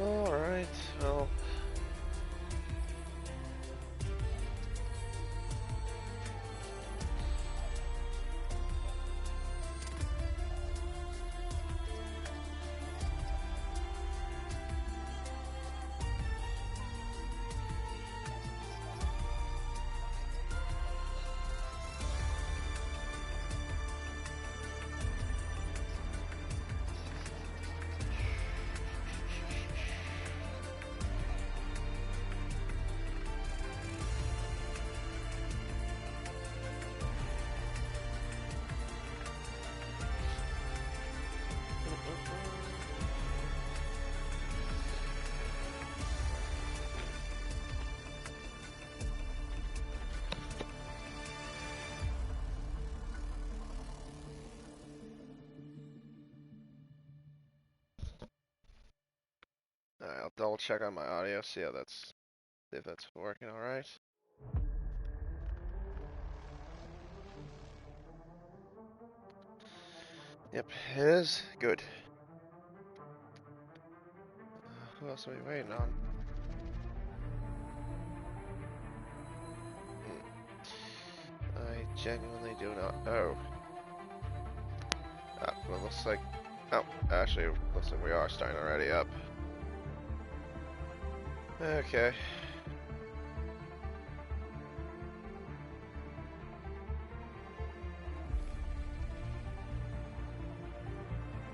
Alright, well. I'll double check on my audio, see if that's working alright. Yep, it is. Good. Who else are we waiting on? I genuinely do not know. Well, looks like... Oh, actually, looks like we are starting already up. Okay.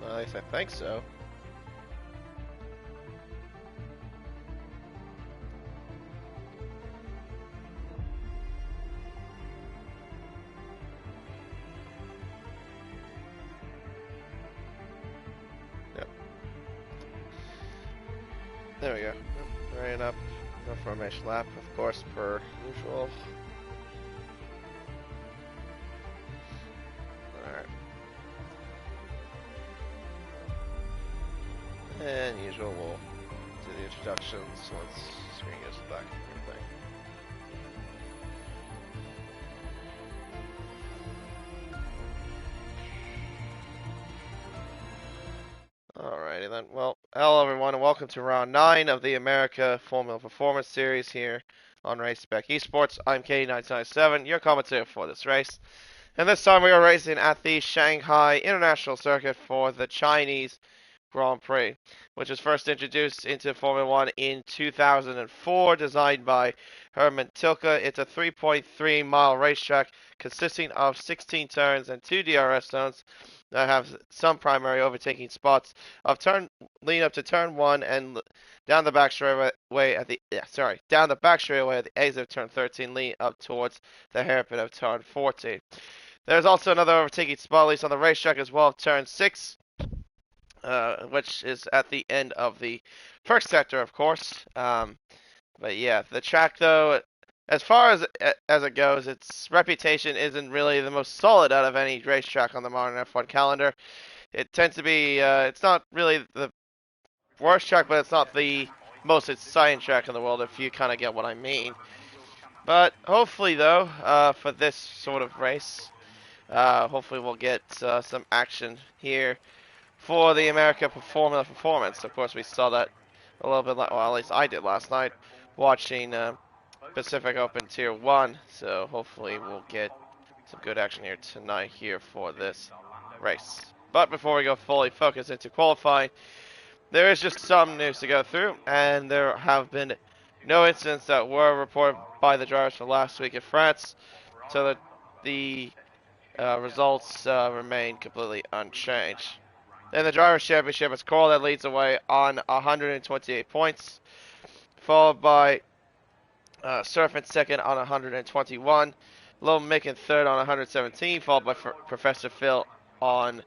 Well, at least I think so. Yep. There we go. Right up. No formation lap, of course, per usual. Alright. And usual, we'll do the introductions once screen goes back and everything. Alrighty then. Well, hello everyone, and welcome to round 9 of the America Formula Performance Series here on Race Spec Esports. I'm K997, your commentator for this race. And this time we are racing at the Shanghai International Circuit for the Chinese Grand Prix, which was first introduced into Formula 1 in 2004, designed by Herman Tilke. It's a 3.3 mile racetrack consisting of 16 turns and 2 DRS zones that have some primary overtaking spots of lead up to turn 1 and down the back straightaway at the down the back straightaway at the exit of turn 13, leading up towards the hairpin of turn 14. There's also another overtaking spot, at least on the racetrack as well, of turn 6. Which is at the end of the first sector, of course. But yeah, the track, though, as far as it goes, its reputation isn't really the most solid out of any racetrack on the modern F1 calendar. It tends to be, it's not really the worst track, but it's not the most exciting track in the world, if you kind of get what I mean. But hopefully, though, for this sort of race, hopefully we'll get some action here for the America Formula Performance. Of course, we saw that a little bit, well, at least I did last night, watching Pacific Open Tier 1. So hopefully we'll get some good action here tonight here for this race. But before we go fully focused into qualifying, there is just some news to go through, and there have been no incidents that were reported by the drivers from last week in France, so that the results remain completely unchanged. In the Drivers' Championship, it's Cole that leads the way on 128 points, followed by Surf in second on 121, Low Mick in third on 117, followed by Professor Phil on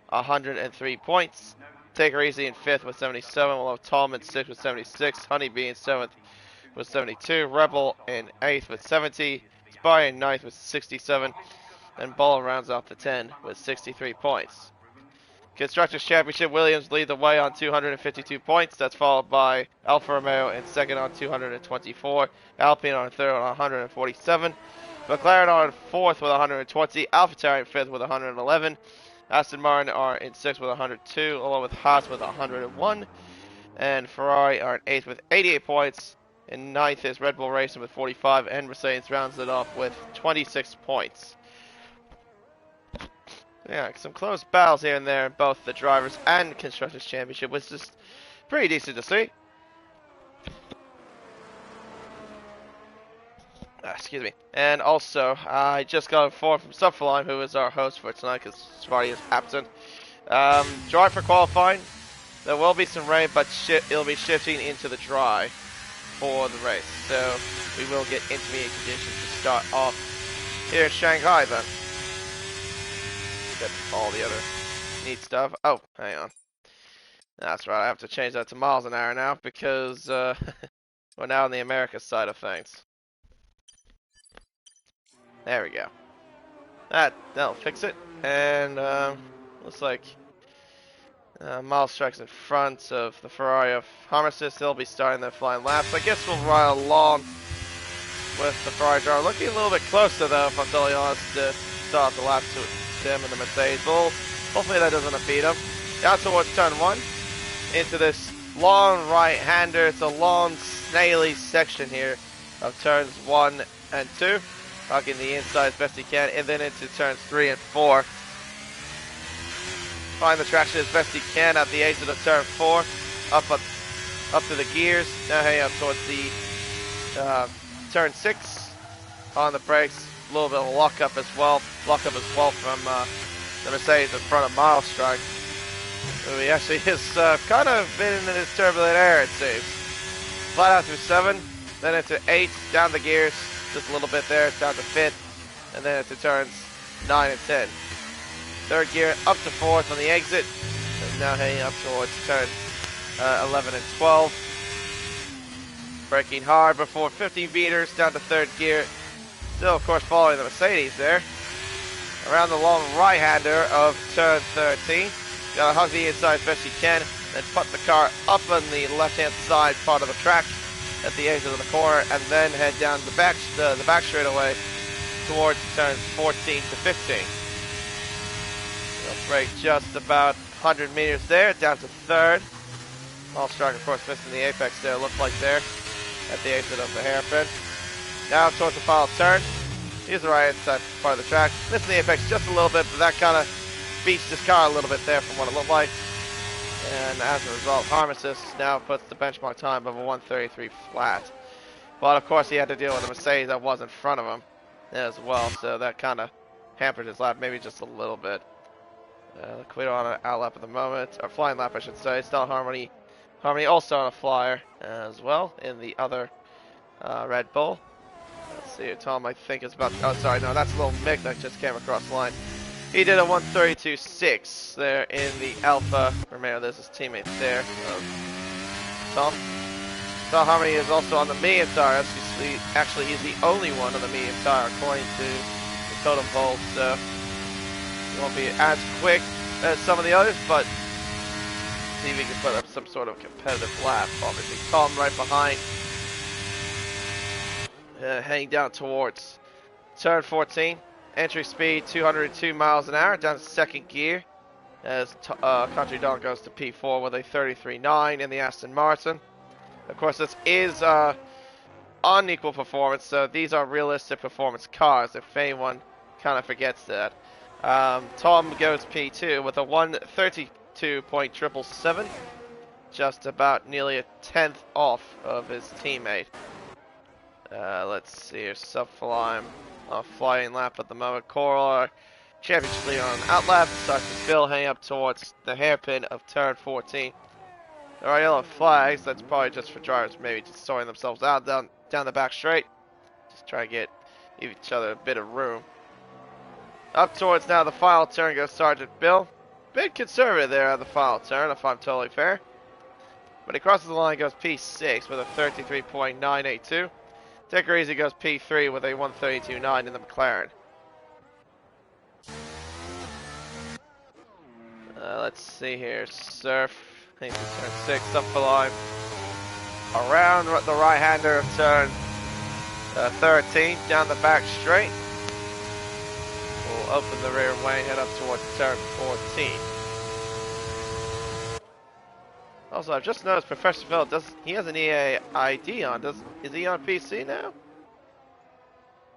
103 points. Take Her Easy in fifth with 77, while Tom in sixth with 76, Honeybee in seventh with 72, Rebel in eighth with 70, Spy in ninth with 67, and Ball rounds off the 10 with 63 points. Constructors' Championship, Williams lead the way on 252 points. That's followed by Alfa Romeo in second on 224, Alpine on third on 147, McLaren on fourth with 120, AlphaTauri in fifth with 111, Aston Martin are in sixth with 102, along with Haas with 101, and Ferrari are in 8th with 88 points. In 9th is Red Bull Racing with 45, and Mercedes rounds it off with 26 points. Yeah, some close battles here and there in both the Drivers' and Constructors' Championship, which is pretty decent to see. Excuse me. And also, I just got informed from Subfline, who is our host for tonight, because Sparty is absent. Dry for qualifying. There will be some rain, but it'll be shifting into the dry for the race. So we will get intermediate conditions to start off here in Shanghai then. Get all the other neat stuff. Oh, hang on. That's right, I have to change that to miles an hour now because we're now on the America side of things. There we go. That'll fix it. And looks like Miles Strike's in front of the Ferrari of Harmesis. They'll be starting their flying laps. I guess we'll ride along with the Ferrari driver. Looking a little bit closer though, if I'm totally honest, to start the laps to them and the Mercedes. Well, hopefully that doesn't impede them. Down towards turn 1. Into this long right-hander. It's a long, snaily section here of turns 1 and 2. Hugging the inside as best he can, and then into turns 3 and 4. Find the traction as best he can at the exit of turn 4. Up to the gears. Now heading up towards the turn 6. On the brakes. A little bit of lock-up as well. Lock-up as well from the Mercedes in front of Miles Strike. So he actually has kind of been in this turbulent air, it seems. Flat out through 7, then into 8, down the gears, just a little bit there, down to 5th, and then into turns 9 and 10. 3rd gear up to 4th on the exit, and now heading up towards turns 11 and 12. Braking hard before 15 meters, down to 3rd gear. Still, of course, following the Mercedes there. Around the long right-hander of turn 13. Gotta hug the inside as best you can, then put the car up on the left-hand side part of the track at the exit of the corner, and then head down the back straightaway towards turns 14 to 15. We'll brake just about 100 meters there, down to 3rd. Miles Strike, of course, missing the apex there, looked like there at the exit of the hairpin. Now towards the final turn. Here's the right-hand side part of the track. Missing the apex just a little bit, but that kind of beats this car a little bit there from what it looked like. And as a result, Harmesis now puts the benchmark time of a 1:33 flat. But of course he had to deal with a Mercedes that was in front of him as well, so that kind of hampered his lap, maybe just a little bit. Quito on an out lap at the moment, or flying lap I should say. Still Harmony also on a flyer as well in the other Red Bull. Let's see, Tom I think is about, oh sorry, no, that's a little Mick that just came across the line. He did a 1:32.6 there in the Alpha Romeo. There's his teammate there. Tom Harmony is also on the medium tire. Actually, he's the only one on the medium tire according to the totem pole. So he won't be as quick as some of the others, but see if he can put up some sort of competitive lap. Obviously, Tom right behind, heading down towards turn 14. Entry speed 202 miles an hour down to 2nd gear as Country Dog goes to P4 with a 33.9 in the Aston Martin. Of course, this is unequal performance, so these are realistic performance cars if anyone kind of forgets that. Tom goes P2 with a 1:32.777, just about nearly a 10th off of his teammate. Let's see here, Subflime. Flying lap at the moment. Coral championship leader on an out lap. Starts to Phil hanging up towards the hairpin of turn 14. There are yellow flags. That's probably just for drivers maybe just sorting themselves out down the back straight. Just try to give each other a bit of room. Up towards now the final turn goes Sergeant Bill. Bit conservative there at the final turn if I'm totally fair. But he crosses the line, goes P6 with a 33.982. Take her easy goes P3 with a 1:32.9 in the McLaren. Let's see here. Surf. I think it's turn 6 up the line. Around the right-hander of turn 13. Down the back straight. We'll open the rear wing, head up towards turn 14. Also, I've just noticed Professor Phil he has an EA ID on. Is he on PC now?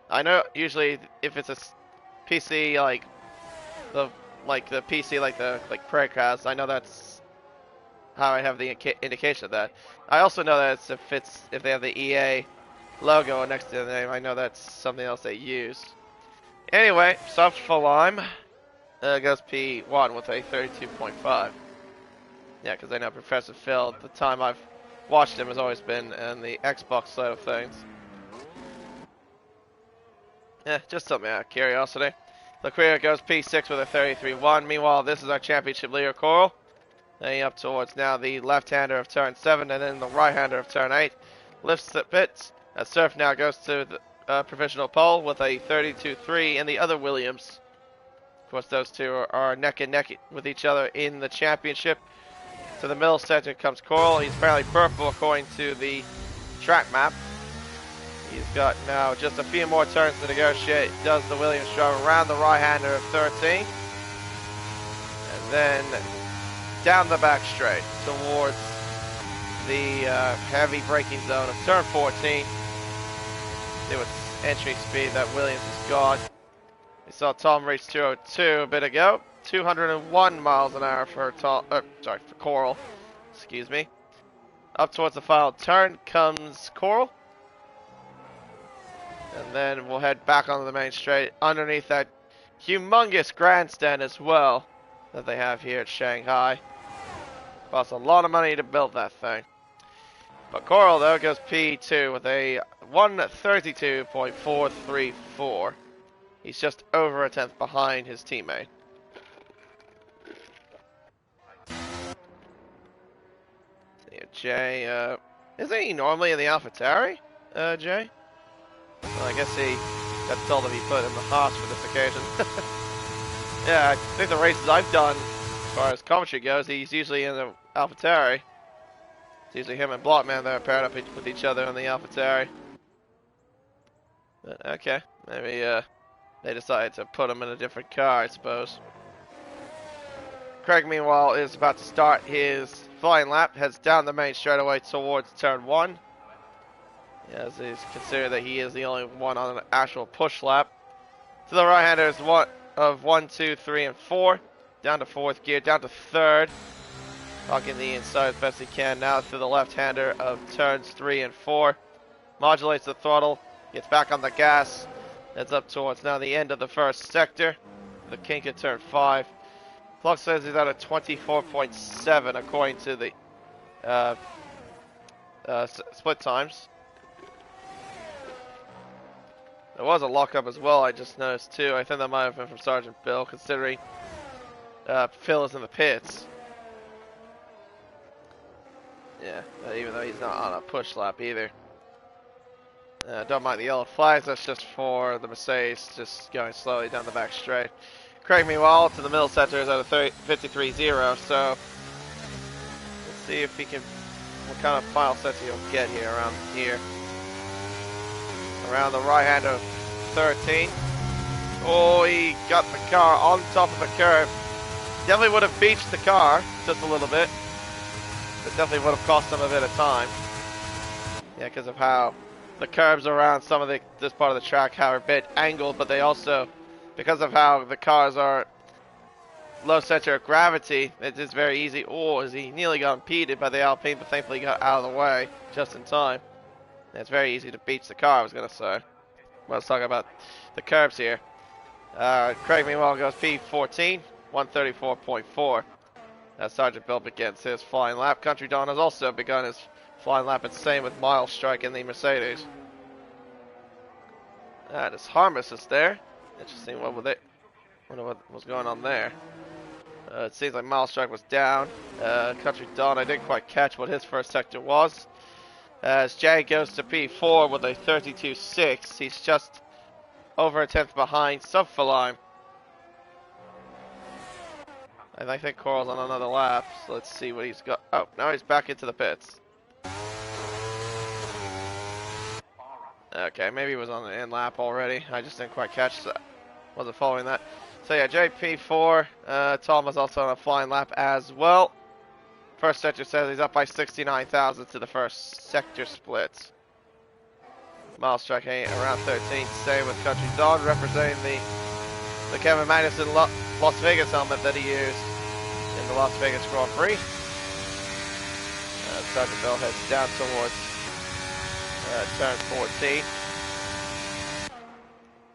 I know usually if it's a PC the PC like Precast, I know that's how I have the indication of that. I also know that if they have the EA logo next to the name, I know that's something else they use. Anyway, soft for lime goes P1 with a 32.5. Yeah, because I know Professor Phil, the time I've watched him has always been in the Xbox side of things. Yeah, just something out of curiosity. Laquia goes P6 with a 33.1. Meanwhile, this is our championship leader, Coral. Heading up towards now the left-hander of turn 7 and then the right-hander of turn 8. Lifts the pits. Surf now goes to the provisional pole with a 32.3 and the other Williams. Of course, those two are neck and neck with each other in the championship. To the middle center comes Coral. He's apparently purple according to the track map. He's got now just a few more turns to negotiate. Does the Williams drive around the right-hander of 13. And then down the back straight towards the heavy braking zone of turn 14. See what entry speed that Williams has got. We saw Tom reach 202 a bit ago. 201 miles an hour for for Coral. Excuse me. Up towards the final turn comes Coral. And then we'll head back onto the main straight underneath that humongous grandstand as well that they have here at Shanghai. Costs a lot of money to build that thing. But Coral, though, goes P2 with a 132.434. He's just over a tenth behind his teammate. Jay, isn't he normally in the AlphaTauri, Jay? Well, I guess he got told to be put in the Haas for this occasion. Yeah, I think the races I've done, as far as commentary goes, he's usually in the AlphaTauri. It's usually him and Blockman that are paired up with each other in the AlphaTauri. But okay, maybe they decided to put him in a different car, I suppose. Craig, meanwhile, is about to start his flying lap, heads down the main straightaway towards turn 1. As he's considered that he is the only one on an actual push lap. To the right-hander is one of 1, 2, 3, and 4. Down to 4th gear, down to 3rd. Talking the inside as best he can now to the left-hander of turns 3 and 4. Modulates the throttle, gets back on the gas. Heads up towards now the end of the first sector. The kink at turn 5. Clock says he's at a 24.7 according to the split times. There was a lockup as well, I just noticed too. I think that might have been from Sergeant Bill, considering Phil is in the pits. Yeah, even though he's not on a push lap either. Don't mind the yellow flags, that's just for the Mercedes, just going slowly down the back straight. Craig, meanwhile, to the middle center is at a 53.0, so let's see if he can, what kind of final sets he'll get here around here. Around the right-hander of 13. Oh, he got the car on top of the curb. Definitely would have beached the car just a little bit. But definitely would have cost him a bit of time. Yeah, because of how the curbs around some of this part of the track are a bit angled, but they also, because of how the cars are low center of gravity, it is very easy. Oh, as he nearly got impeded by the Alpine, but thankfully got out of the way just in time. It's very easy to beach the car, I was going to say. Well, let's talk about the curbs here. Craig, meanwhile, goes P14, 134.4. Sergeant Bill begins his flying lap. Country Don has also begun his flying lap, and same with Miles Strike in the Mercedes. That is Harmus is there. Interesting, what wonder what was going on there. It seems like Miles Strike was down. Country Don, I didn't quite catch what his first sector was. As Jay goes to P4 with a 32.6, he's just over a tenth behind Subfalime. And I think Coral's on another lap, so let's see what he's got. Oh, now he's back into the pits. Okay, maybe he was on the end lap already. I just didn't quite catch that. Wasn't following that. So yeah, JP4. Tom was also on a flying lap as well. First sector says he's up by 69,000 to the first sector split. Miles tracking around 13 to stay with Country Dawn, representing the Kevin Magnussen Las Vegas helmet that he used in the Las Vegas Grand Prix. Sergeant Bell heads down towards turn 14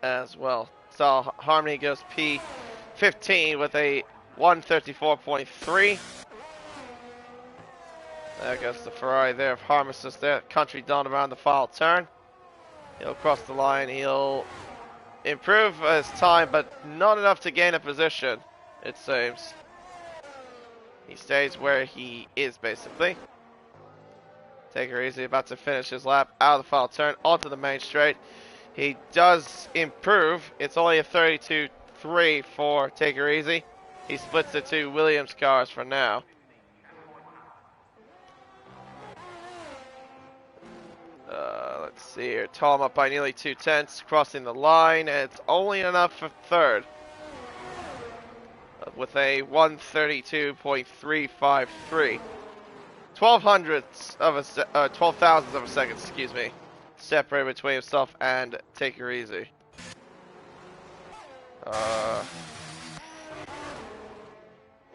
as well. So Harmony goes P15 with a 134.3. There goes the Ferrari there of Harmony there. Country Dawn around the final turn. He'll cross the line. He'll improve his time, but not enough to gain a position, it seems. He stays where he is, basically. Take her easy, about to finish his lap out of the final turn onto the main straight. He does improve. It's only a 32.3 for Take Her Easy. He splits the two Williams cars for now. Let's see here. Tom up by nearly 2/10, crossing the line, and it's only enough for third. With a 132.353. 12 thousandths of a second, excuse me, separated between himself and Take Her Easy.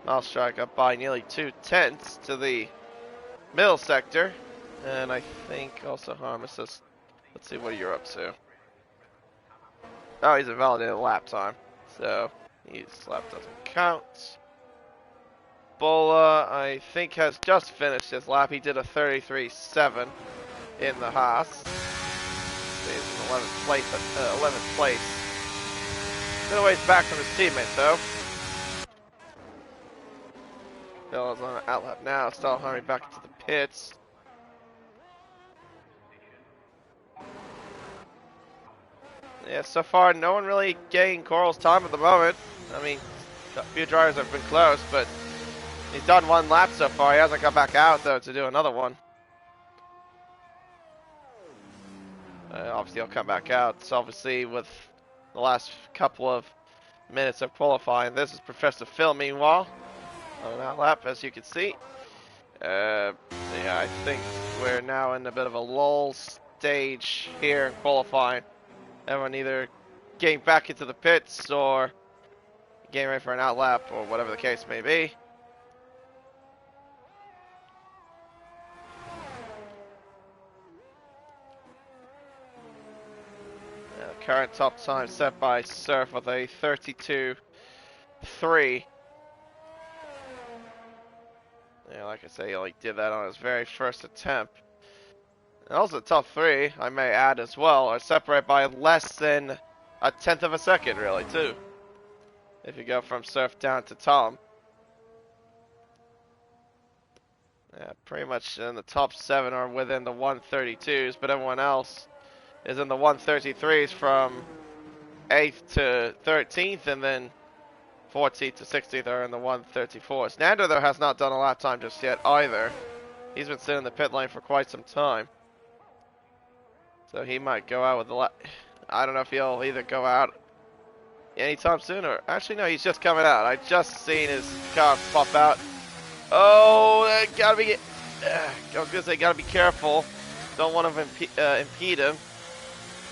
Miles strike up by nearly 2/10 to the middle sector, and I think also Harmony. Let's see what you're up to. Oh, he's invalidated lap time, so his lap doesn't count. Bola, I think, has just finished his lap. He did a 33.7 in the Haas. He's in 11th place. 11th place. Still ways back from his teammate, though. Bella's on an outlap now. Still hurrying back into the pits. Yeah, so far, no one really getting Coral's time at the moment. I mean, a few drivers have been close, but he's done one lap so far. He hasn't come back out, though, to do another one. Obviously, he'll come back out. So obviously, with the last couple of minutes of qualifying, this is Professor Phil, meanwhile, on an outlap, as you can see. Yeah, I think we're now in a bit of a lull stage here in qualifying. Everyone either getting back into the pits or getting ready for an outlap or whatever the case may be. Current top time set by Surf with a 32.3. Yeah, like I say, he only did that on his very first attempt. And also the top three, I may add as well, are separated by less than a tenth of a second, really, too. If you go from Surf down to Tom. Yeah, pretty much in the top 7 are within the 132s, but everyone else is in the 133s from 8th to 13th, and then 14th to 16th are in the 134s. Nando, though, has not done a lap time just yet either. He's been sitting in the pit lane for quite some time. So he might go out with the lap. I don't know if he'll either go out anytime soon or... Actually, no, he's just coming out. I just seen his car pop out. Oh, gotta be... I was gonna say, gotta be careful. Don't want to impede him.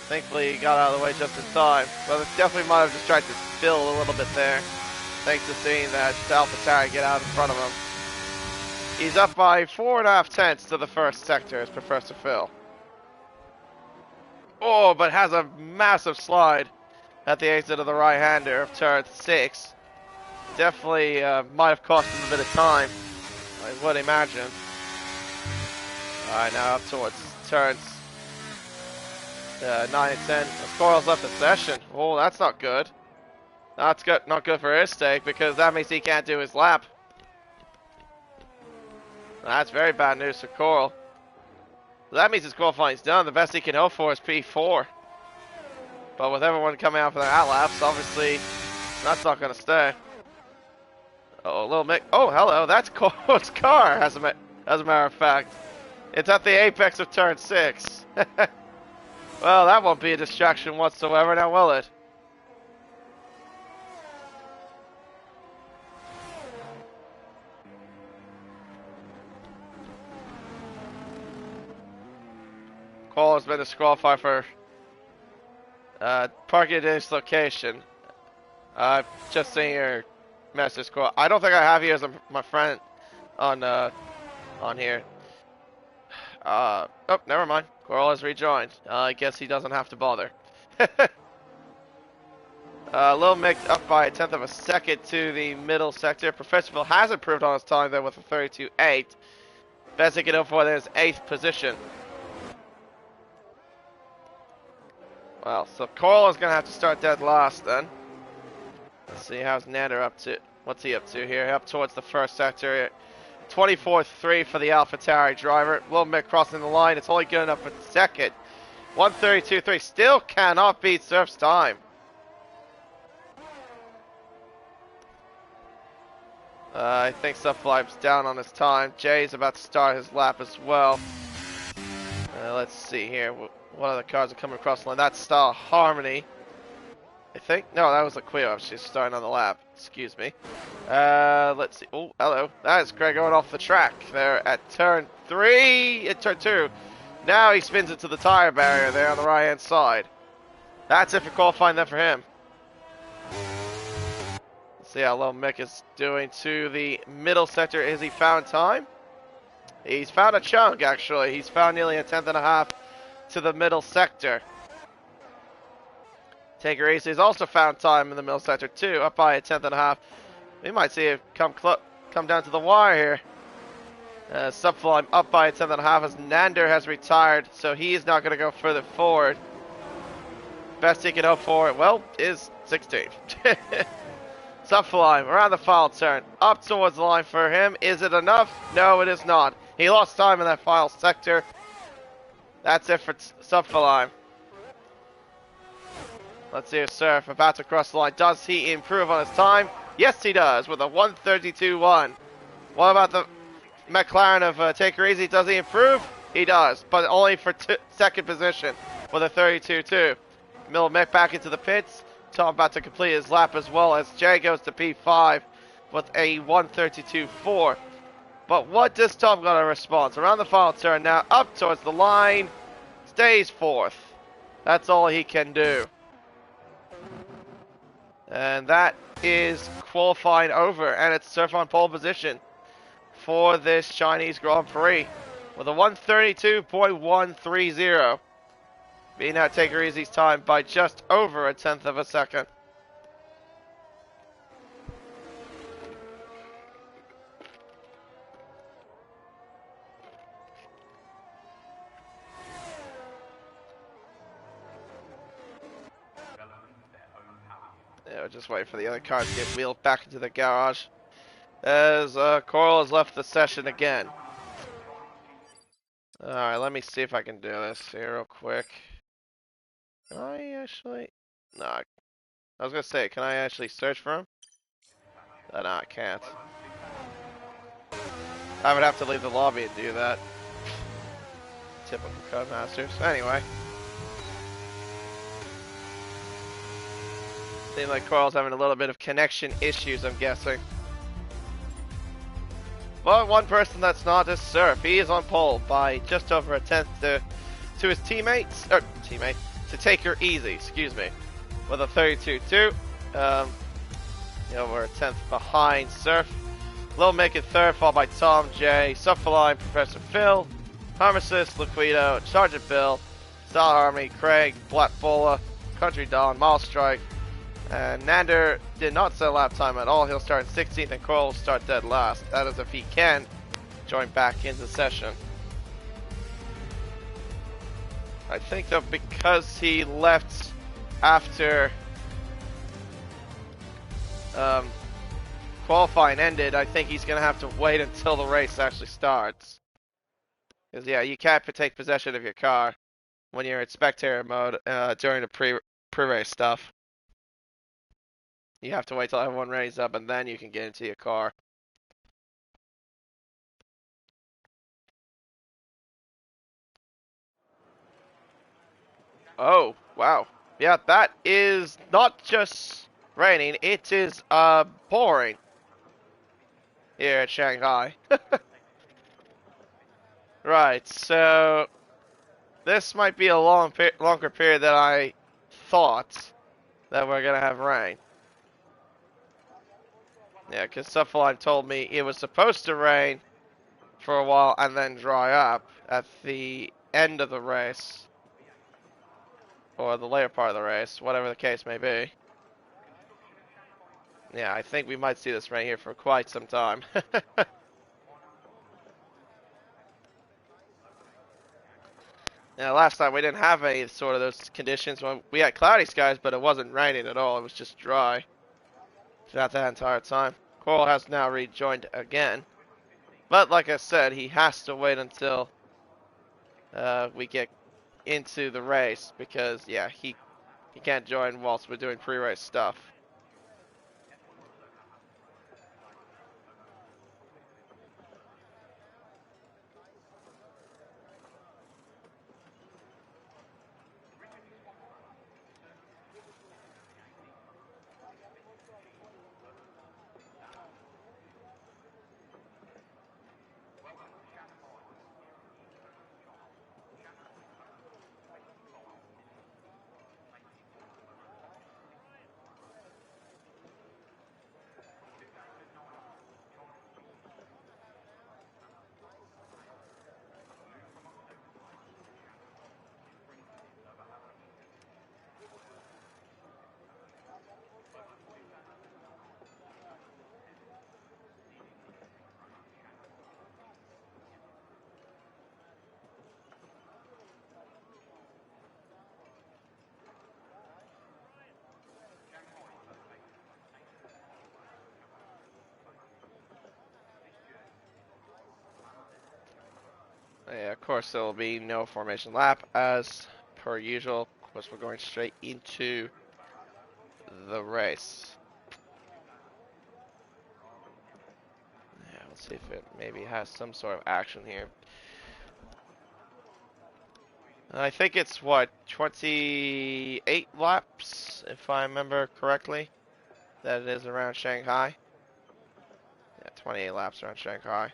Thankfully, he got out of the way just in time. But it definitely might have just tried to spill a little bit there. Thanks to seeing that AlphaTauri get out in front of him. He's up by 4.5 tenths to the first sector as Professor Phil. Oh, but has a massive slide at the exit of the right-hander of turn 6. Definitely might have cost him a bit of time, I would imagine. Alright, now up towards turns 9 and 10. Coral's left the session. Oh, that's not good. That's good, not good for his stake, because that means he can't do his lap. That's very bad news for Coral. That means his qualifying's done. The best he can hope for is P4. But with everyone coming out for their outlaps, obviously, that's not going to stay. Oh, little Mick. Oh, hello. That's Coral's car, as a matter of fact. It's at the apex of turn 6. Well, that won't be a distraction whatsoever, now will it? Cole has been disqualified for parking at this location. Just seeing your message, Cole. I don't think I have you as my friend on here. Oh, never mind. Coral has rejoined. I guess he doesn't have to bother. Lil Mick up by a tenth of a second to the middle sector. Professional has improved on his time there with a 32.8. Best he can hope for is 8th position. Well, so Coral is going to have to start dead last then. Let's see, how's Nander up to? What's he up to here? Up towards the first sector. 24.3 for the AlphaTauri driver. Lil Mick crossing the line. It's only good enough for second. 132.3. Still cannot beat Surf's time. I think Subfly's down on his time. Jay's about to start his lap as well. Let's see here. What other cars are coming across the line? That's Star Harmony. I think. No, that was Laquio. She's starting on the lap. Excuse me. Let's see. Oh, hello. That is Greg going off the track there at turn 3. At turn 2. Now he spins into the tire barrier there on the right hand side. That's it for qualifying there for him. See how Lil Mick is doing to the middle sector. Is he found time? He's found a chunk, actually. He's found nearly a tenth and a half to the middle sector. Take It Easy has also found time in the middle sector, too, up by a tenth and a half. We might see it come down to the wire here. Subfly up by a tenth and a half as Nander has retired, so he is not going to go further forward. Best he can hope for, well, is 16th. Subfly around the final turn, up towards the line for him. Is it enough? No, it is not. He lost time in that final sector. That's it for Subfly. Let's see if Surf about to cross the line. Does he improve on his time? Yes, he does, with a 132.1. What about the McLaren of Take It Easy? Does he improve? He does, but only for second position with a 32.2. Lil Mick back into the pits. Tom about to complete his lap as well as Jay goes to P5 with a 132.4. But what does Tom got a response? Around the final turn now, up towards the line, stays 4th. That's all he can do. And that is qualifying over, and it's Surf on pole position for this Chinese Grand Prix with a 132.130. Being out Take It Easy's time by just over a tenth of a second. Yeah, we're just waiting for the other cars to get wheeled back into the garage as Coral has left the session again. Alright, let me see if I can do this here real quick. Can I actually? No, I was gonna say, can I actually search for him? No, I can't. I would have to leave the lobby and do that. Typical Codemasters. Anyway. Seems like Coral's having a little bit of connection issues, I'm guessing. But one person that's not is Surf. He is on pole by just over a tenth to his teammates. To Take Her Easy, excuse me, with a 32.2. Over a tenth behind Surf. Lil Mick in third, followed by Tom, Jay, Subfly, Professor Phil, Harmesis, Liquido, Sergeant Bill, Star Harmony, Craig, Black Bola, Country Dawn, Miles Strike, and Nander did not set lap time at all. He'll start in 16th, and Coral will start dead last. That is if he can join back into session. I think though because he left after qualifying ended, I think he's going to have to wait until the race actually starts. Because yeah, you can't take possession of your car when you're in spectator mode during the pre-race stuff. You have to wait till everyone raises up and then you can get into your car. Oh, wow. Yeah, that is not just raining, it is pouring here at Shanghai. Right, so this might be a longer period than I thought that we're gonna have rain. Yeah, because Suffline told me it was supposed to rain for a while and then dry up at the end of the race. Or the later part of the race, whatever the case may be. Yeah, I think we might see this rain here for quite some time. Yeah, last time we didn't have any sort of those conditions. When we had cloudy skies, but it wasn't raining at all. It was just dry throughout that entire time. Coral has now rejoined again. But like I said, he has to wait until we get into the race because, yeah, he can't join whilst we're doing pre-race stuff. Yeah, of course there will be no formation lap as per usual. Of course, we're going straight into the race. Yeah, let's see if it maybe has some sort of action here. I think it's what, 28 laps, if I remember correctly, that it is around Shanghai. Yeah, 28 laps around Shanghai.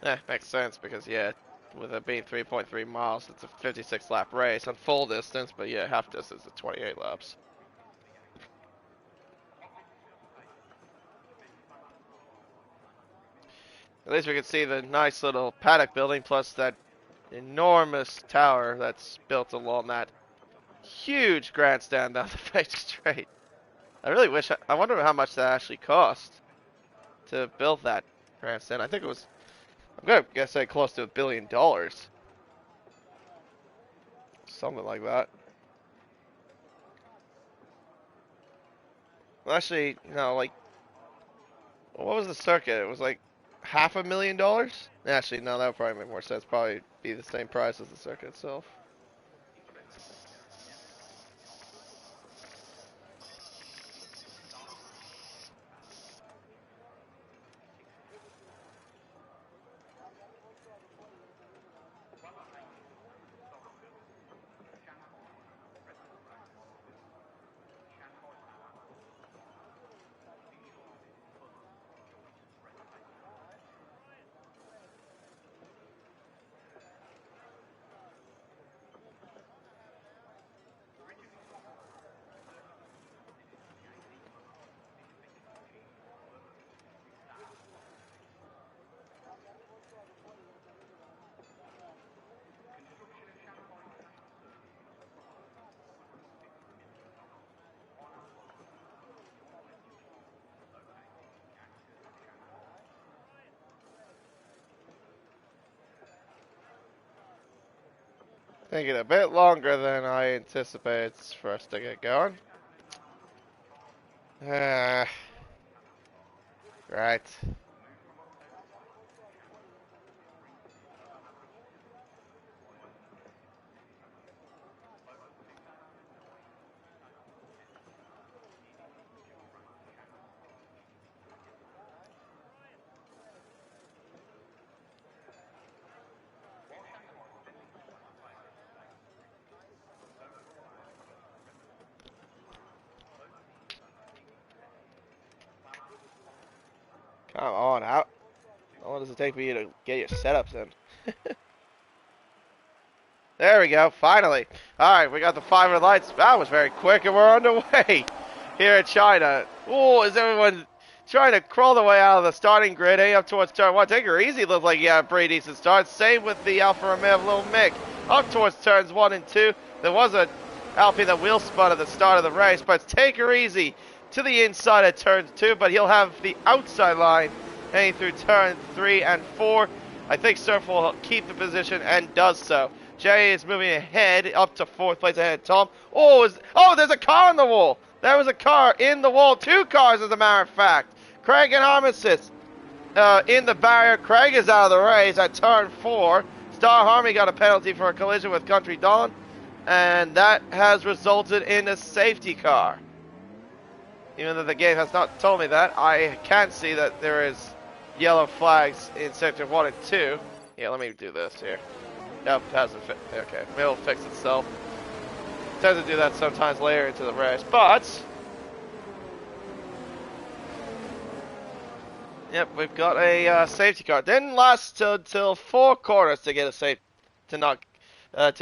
Yeah, makes sense because, yeah, with it being 3.3 miles, it's a 56 lap race on full distance, but yeah, half distance is 28 laps. At least we can see the nice little paddock building plus that enormous tower that's built along that huge grandstand down the fake straight. I really wish, I wonder how much that actually cost to build that grandstand. I think it was, I'm gonna guess say close to $1 billion. Something like that. Well, actually, no, like, what was the circuit? It was like $500,000? Actually, no, that would probably make more sense. Probably be the same price as the circuit itself. Taking a bit longer than I anticipated for us to get going. Right. Come it take for you to get your setups in? There we go, finally. Alright, we got the 500 lights. That was very quick, and we're underway here in China. Oh, is everyone trying to crawl their way out of the starting grid, up towards turn 1? Take her easy, looks like you had a pretty decent start. Same with the Alfa Romeo of Little Mick. Up towards turns 1 and 2. There was an Alpine that wheel spun at the start of the race, but take her easy to the inside at turn 2, but he'll have the outside line heading through turn 3 and 4. I think Surf will keep the position and does so. Jay is moving ahead up to 4th place ahead of Tom. Oh, there's a car in the wall. There was a car in the wall. 2 cars, as a matter of fact. Craig and Armistice in the barrier. Craig is out of the race at turn 4. Star Harmony got a penalty for a collision with Country Dawn, and that has resulted in a safety car. Even though the game has not told me that, I can see that there is yellow flags in sector 1 and 2. Yeah, let me do this here. Nope, hasn't fit. Okay, maybe it'll fix itself. Tends to do that sometimes later into the race, but yep, we've got a safety car. Didn't last till 4 corners to get to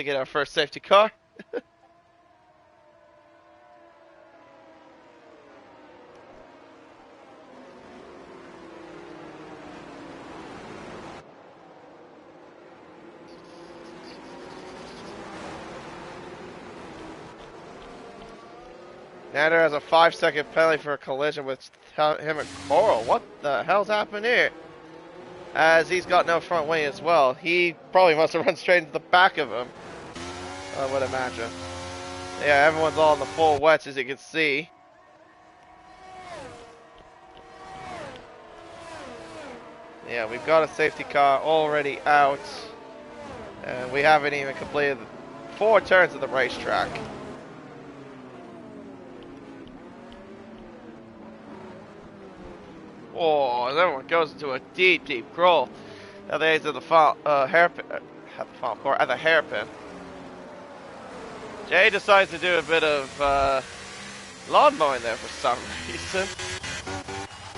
get our first safety car. Nander has a 5-second penalty for a collision with him and Coral. What the hell's happened here? As he's got no front wing as well. He probably must have run straight into the back of him, I would imagine. Yeah, everyone's all in the full wets, as you can see. Yeah, we've got a safety car already out. And we haven't even completed 4 turns of the racetrack. Oh, and everyone goes into a deep, deep crawl. Now they to the hairpin, at the hairpin. Jay decides to do a bit of lawn mowing there for some reason,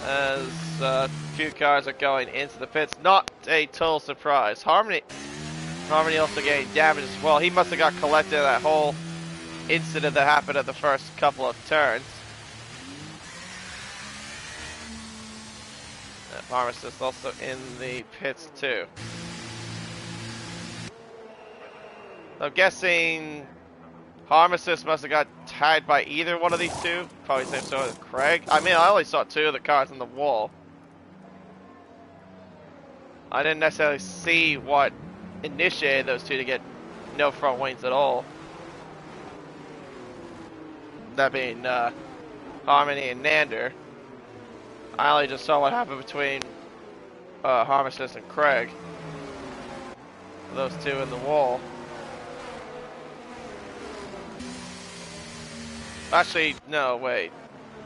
as a few cars are going into the pits. Not a total surprise. Harmony also getting damaged as well. He must have got collected in that whole incident that happened at the first couple of turns. Pharmacist also in the pits too. I'm guessing Pharmacist must have got tagged by either one of these two. Probably same so as Craig. I mean, I only saw 2 of the cars on the wall. I didn't necessarily see what initiated those 2 to get no front wings at all. That being Harmony and Nander. I only just saw what happened between Harmacist and Craig. Those 2 in the wall. Actually, no, wait.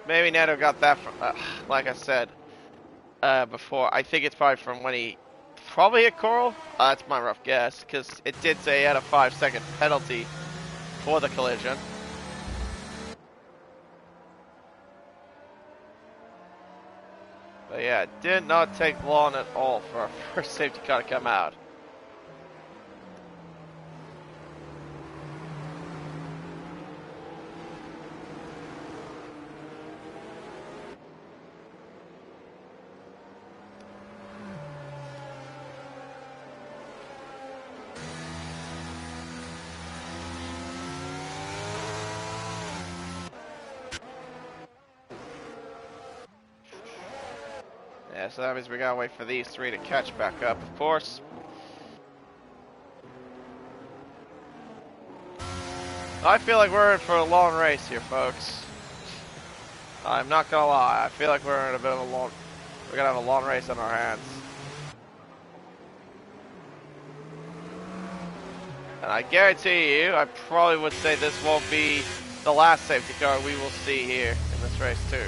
Maybe Nando got that from, like I said before. I think it's probably from when he probably hit Coral. That's my rough guess, because it did say he had a 5-second penalty for the collision. But yeah, it did not take long at all for our first safety car to come out. Yeah, so that means we gotta wait for these 3 to catch back up, of course. I feel like we're in for a long race here, folks. I'm not gonna lie, I feel like we're in a bit of a long... We're gonna have a long race on our hands. And I guarantee you, I probably would say this won't be the last safety car we will see here in this race too.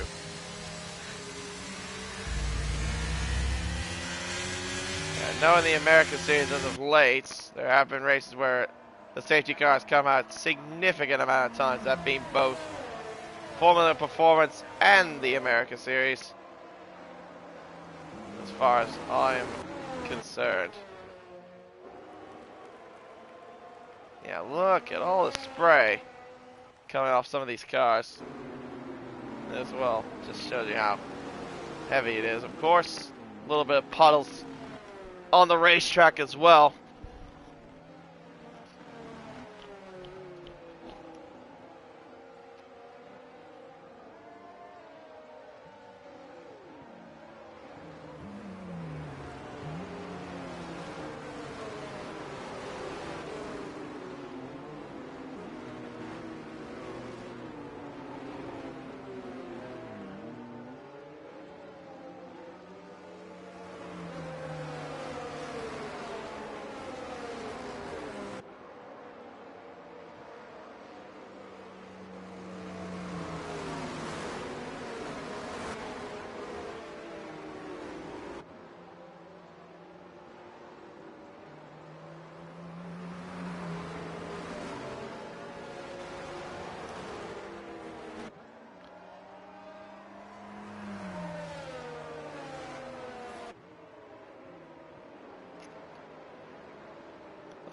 Knowing the American Series as of late, there have been races where the safety cars come out a significant amount of times, that being both Formula Performance and the American Series. As far as I'm concerned. Yeah, look at all the spray coming off some of these cars as well. Just shows you how heavy it is. Of course, a little bit of puddles on the racetrack as well.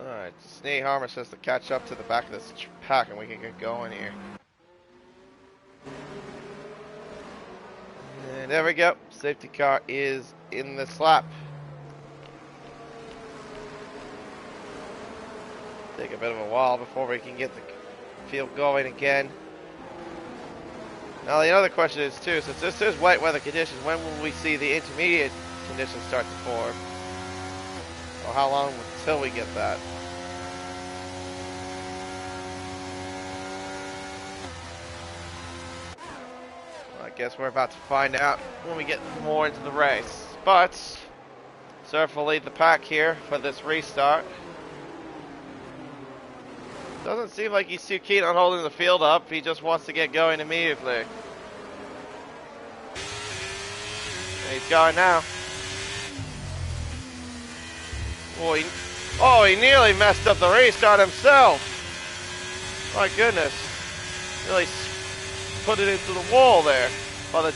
Alright, Snee Harmer says to catch up to the back of this pack and we can get going here. And there we go. Safety car is in this lap. Take a bit of a while before we can get the field going again. Now the other question is too, since this is wet weather conditions, when will we see the intermediate conditions start to form? Or how long until we get that? Well, I guess we're about to find out when we get more into the race. But Surf will lead the pack here for this restart. Doesn't seem like he's too keen on holding the field up. He just wants to get going immediately. And he's going now. Oh, he nearly messed up the restart himself. My goodness. Really put it into the wall there. By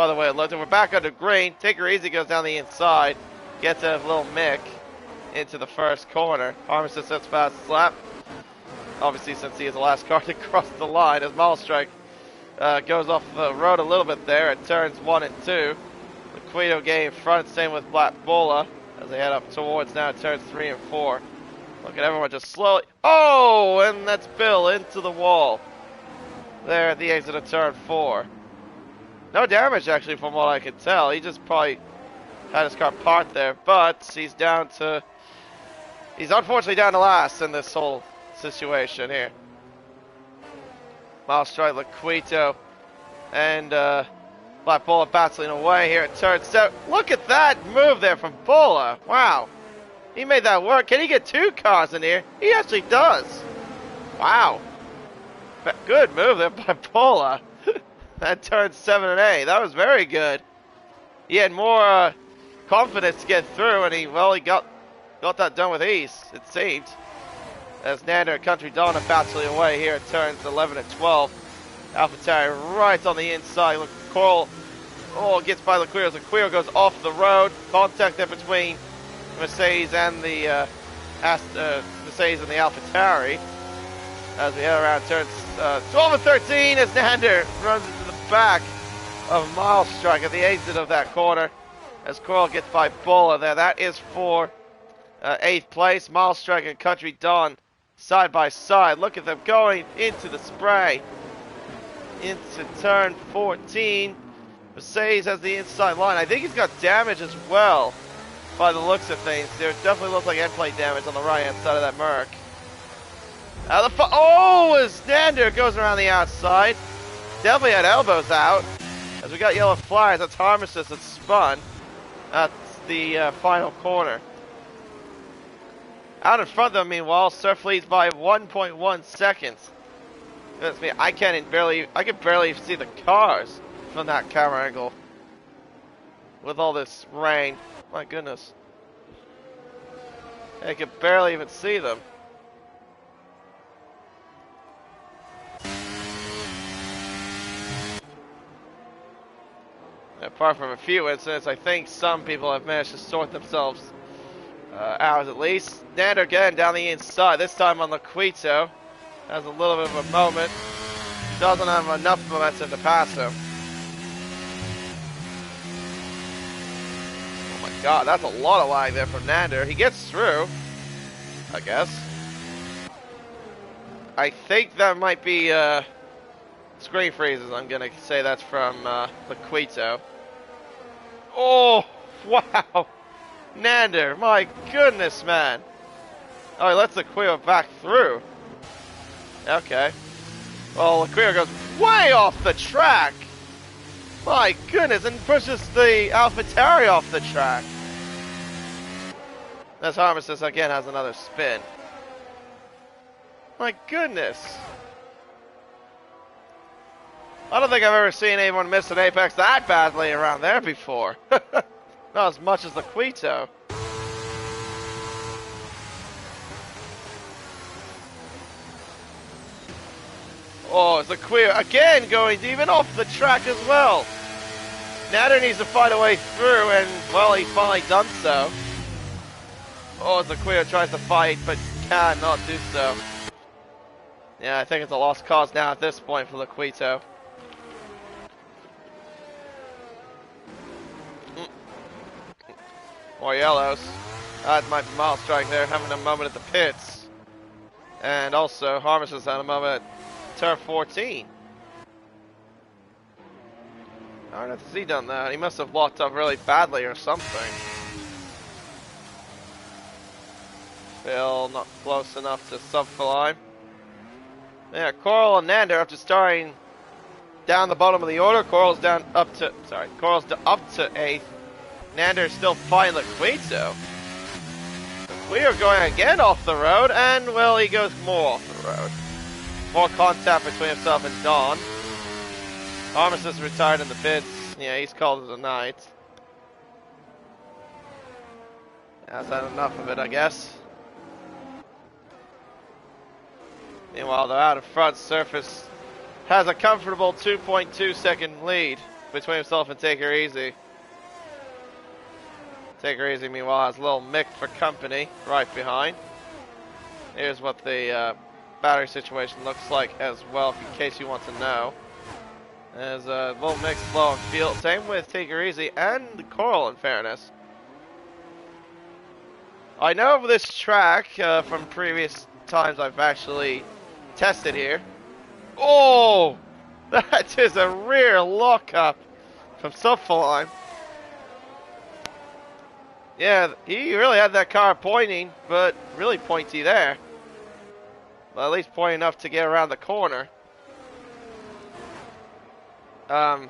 the way, look, we're back under green. Take her easy, goes down the inside. Gets a little mick into the first corner. Armistice sets fast lap. Obviously, since he is the last car to cross the line, as Malstrike goes off the road a little bit there at turns 1 and 2. Liquido getting in front, same with Black Bola as they head up towards now turns 3 and 4. Look at everyone just slowly. Oh, and that's Bill into the wall. There at the exit of turn 4. No damage actually, from what I could tell. He just probably had his car parked there, but he's down to. He's unfortunately down to last in this whole situation here. Malstrike, Liquito, and Black Bola battling away here at turn 7. Look at that move there from Bola. Wow. He made that work. Can he get 2 cars in here? He actually does. Wow. Good move there by Bola. That turned 7 and 8. That was very good. He had more confidence to get through, and he got that done with ease, it seemed. As Nander and Country Dawn are battling away here at turns 11 and 12. AlphaTauri right on the inside. Look, Coral gets by Liquido. Liquido goes off the road. Contact there between Mercedes and the Mercedes and the AlphaTauri. As we head around turns 12 and 13 as Nander runs into the back of Malstrike at the exit of that corner. As Coral gets by Bola there. That is for 8th place. Malstrike and Country Dawn side by side. Look at them going into the spray. Into turn 14. Mercedes has the inside line. I think he's got damage as well by the looks of things. There definitely looks like end plate damage on the right hand side of that Merc. As Nander goes around the outside. Definitely had elbows out. As we got yellow flags, that's Harmistice that spun at the final corner. Out in front of them, meanwhile, Surf leads by 1.1 seconds. That's me. I can barely see the cars from that camera angle with all this rain. My goodness, I can barely even see them. Apart from a few incidents, I think some people have managed to sort themselves hours at least. Nander again down the inside, this time on Liquito. Has a little bit of a moment. Doesn't have enough momentum to pass him. Oh my god, that's a lot of lag there from Nander. He gets through, I guess. I think that might be screen freezes. I'm gonna say that's from Liquito. Oh, wow. Nander, my goodness, man. Oh, he lets Liquito back through. Okay. Well, Liquito goes way off the track. My goodness, and pushes the AlphaTauri off the track. This Harmless again has another spin. My goodness. I don't think I've ever seen anyone miss an apex that badly around there before. Not as much as Liquito. Oh, it's Liquito again going even off the track as well. Nander needs to find a way through, and, well, he's finally done so. Oh, as Liquito tries to fight, but cannot do so. Yeah, I think it's a lost cause now at this point for Liquito. More yellows. That might be Miles Strike there, having a moment at the pits. And also, Harmless has had a moment at turn 14. I don't know if he done that. He must have locked up really badly or something. Still not close enough to sub-Feline. Yeah, Coral and Nander after starting down the bottom of the order. Coral's down up to, Coral's up to 8th. Nander still fighting Liquito. Liquito going again off the road, and, well, he goes more off the road. More contact between himself and Don. Harmless is retired in the pits. Yeah, he's called it a night. That's had enough of it, I guess. Meanwhile, the out of front surface has a comfortable 2.2 second lead between himself and Take Her Easy. Take Her Easy, meanwhile, has Lil Mick for company right behind. Here's what the battery situation looks like as well, in case you want to know. There's Lil Mick's low on field. Same with Take Her Easy and Coral, in fairness. I know of this track from previous times I've actually tested here. Oh! That is a rear lockup from sub-Feline. Yeah, he really had that car pointing, but really pointy there. Well, at least pointing enough to get around the corner. I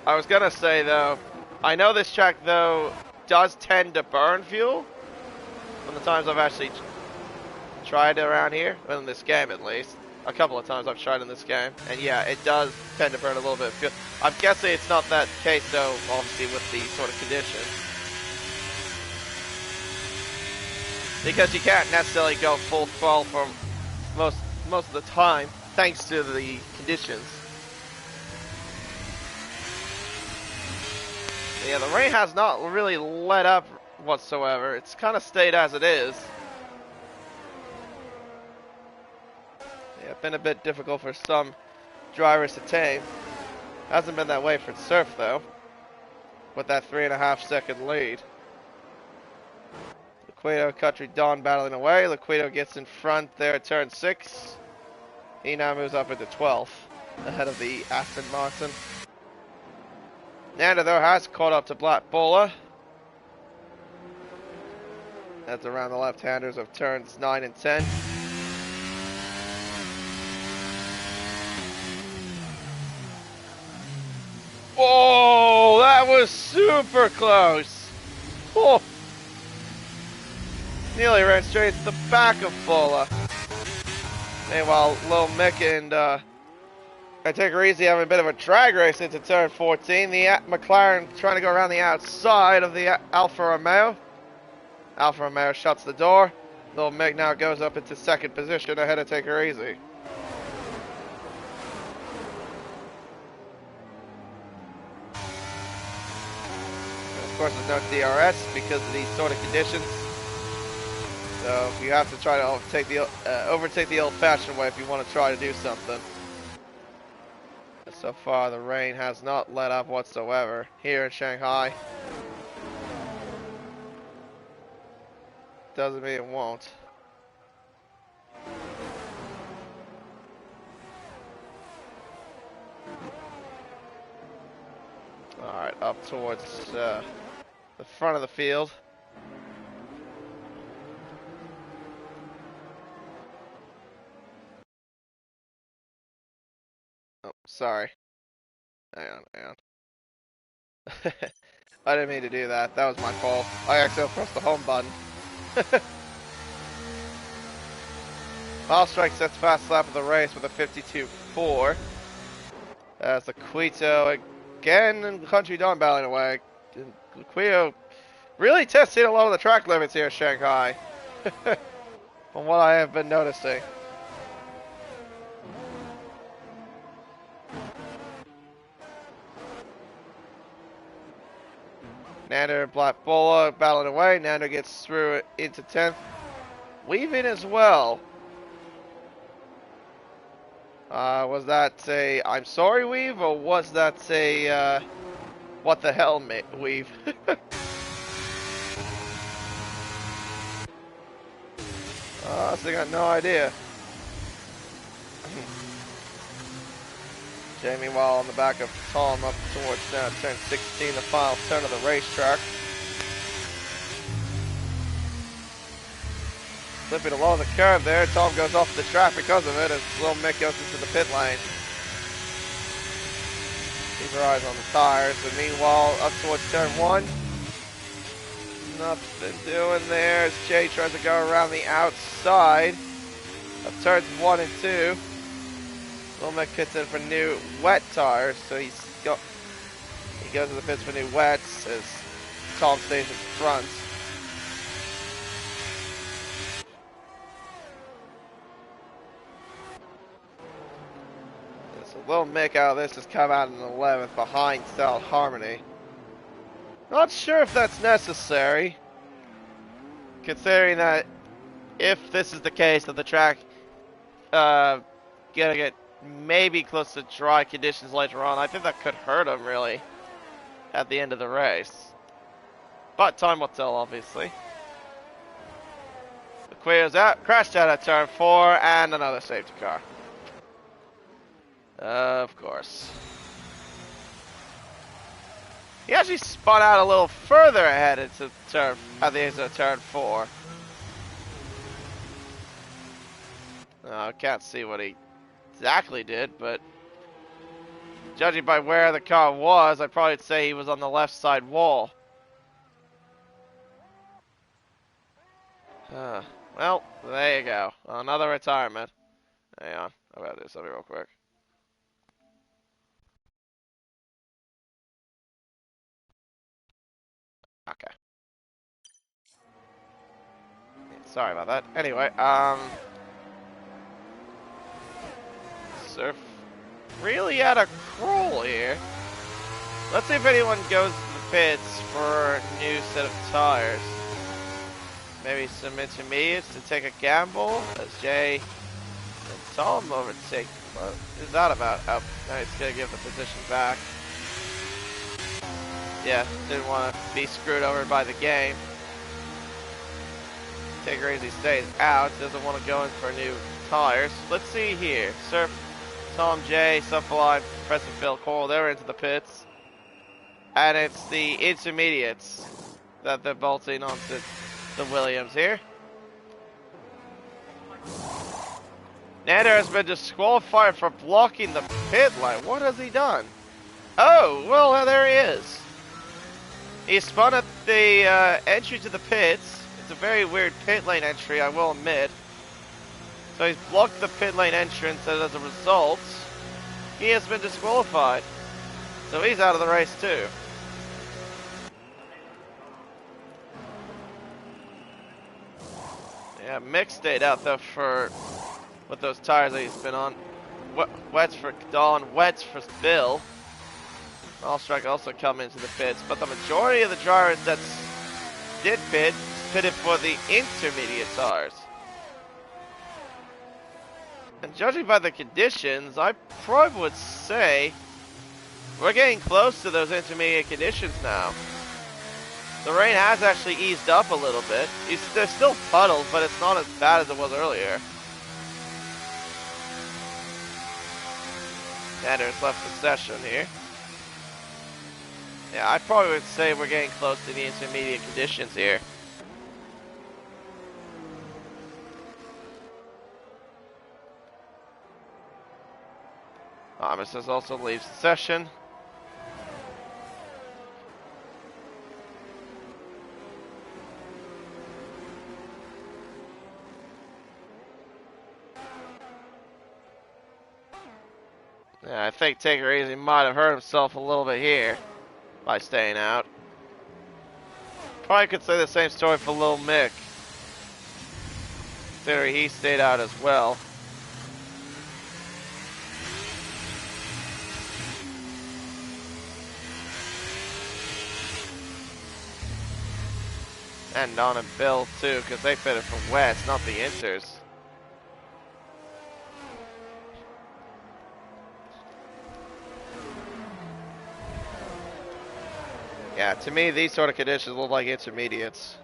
was gonna say though, I know this track though does tend to burn fuel. From the times I've actually tried it around here, well, in this game at least. A couple of times I've tried in this game, and yeah, it does tend to burn a little bit of fuel. I'm guessing it's not that case though, obviously with the sort of conditions. Because you can't necessarily go full throttle for most of the time, thanks to the conditions. Yeah, the rain has not really let up whatsoever. It's kind of stayed as it is. Yeah, it's been a bit difficult for some drivers to tame. Hasn't been that way for Surf though, with that 3.5 second lead. Liquito, Country, Dawn battling away. Liquito gets in front there at turn 6. He now moves up into 12th, ahead of the Aston Martin. Nander, though, has caught up to Black Bowler. That's around the left-handers of turns 9 and 10. Oh, that was super close. Oh. Nearly ran straight to the back of Bowler. Meanwhile, Lil Mick and Take Her Easy having a bit of a drag race into turn 14. The McLaren trying to go around the outside of the Alfa Romeo. Alfa Romeo shuts the door. Lil Mick now goes up into second position ahead of Take Her Easy. And of course, there's no DRS because of these sort of conditions. So you have to try to overtake the old-fashioned way if you want to try to do something. So far, the rain has not let up whatsoever here in Shanghai. Doesn't mean it won't. Alright, up towards the front of the field. Oh, sorry. Hang on. I didn't mean to do that. That was my fault. I accidentally pressed the home button. Strike sets fast lap of the race with a 52.4. As the Quito again and Country Dawn battling away. Quito really testing a lot of the track limits here in Shanghai. From what I have been noticing. Nander and Black Bola battling away. Nander gets through it into 10th. Weaving as well. Was that a I'm sorry weave, or was that a what the hell weave? I still got no idea. Jay, meanwhile, on the back of Tom up towards turn 16, the final turn of the racetrack. Slipping along the curve there. Tom goes off the track because of it as Little Mick goes into the pit lane. Keep your eyes on the tires. And meanwhile, up towards turn 1. Nothing doing there as Jay tries to go around the outside of turns 1 and 2. Little Mick pits in for new wet tires, so he goes to the pits for new wets as Tom stays in front. So Little Mick out of this has come out in 11th behind South Harmony. Not sure if that's necessary, considering that if this is the case that the track gonna get maybe close to dry conditions later on, I think that could hurt him really at the end of the race. But time will tell, obviously. The Quito's out, crashed out at turn 4, and another safety car. Of course. He actually spun out a little further ahead into turn at the end of turn 4. I can't see what he exactly did, but judging by where the car was, I'd probably say he was on the left side wall. Well, there you go. Another retirement. Hang on. I'm about to do something real quick. Okay. Sorry about that. Anyway, Surf really at a crawl here. Let's see if anyone goes to the pits for a new set of tires. Maybe some intermediates to take a gamble as Jay and Tom overtake. What is that about? Oh, now he's gonna give the position back. Yeah, didn't want to be screwed over by the game. Take Crazy stays out, doesn't want to go in for new tires. Let's see here. Surf, Tom, Jay, Sunfly, Professor Phil, Coral, they're into the pits. And it's the intermediates that they're bolting onto the Williams here. Nander has been disqualified for blocking the pit line. What has he done? Oh, well, there he is. He spun at the entry to the pits. It's a very weird pit lane entry, I will admit. So he's blocked the pit lane entrance, and as a result, he has been disqualified. So he's out of the race too. Yeah, Mick stayed out though with those tires that he's been on. Wets for Dawn, wets for Bill. Allstrike also come into the pits, but the majority of the drivers that did pit pitted for the intermediate tires. And judging by the conditions, I probably would say we're getting close to those intermediate conditions now. The rain has actually eased up a little bit. There's still puddles, but it's not as bad as it was earlier. Anders left the session here. Yeah, I probably would say we're getting close to the intermediate conditions here. Armistice also leaves the session. Yeah, I think Take It Easy might have hurt himself a little bit here by staying out. Probably could say the same story for Lil Mick, considering he stayed out as well. And Don and Bill too, because they fitted for West, not the Inters. Yeah, to me, these sort of conditions look like intermediates.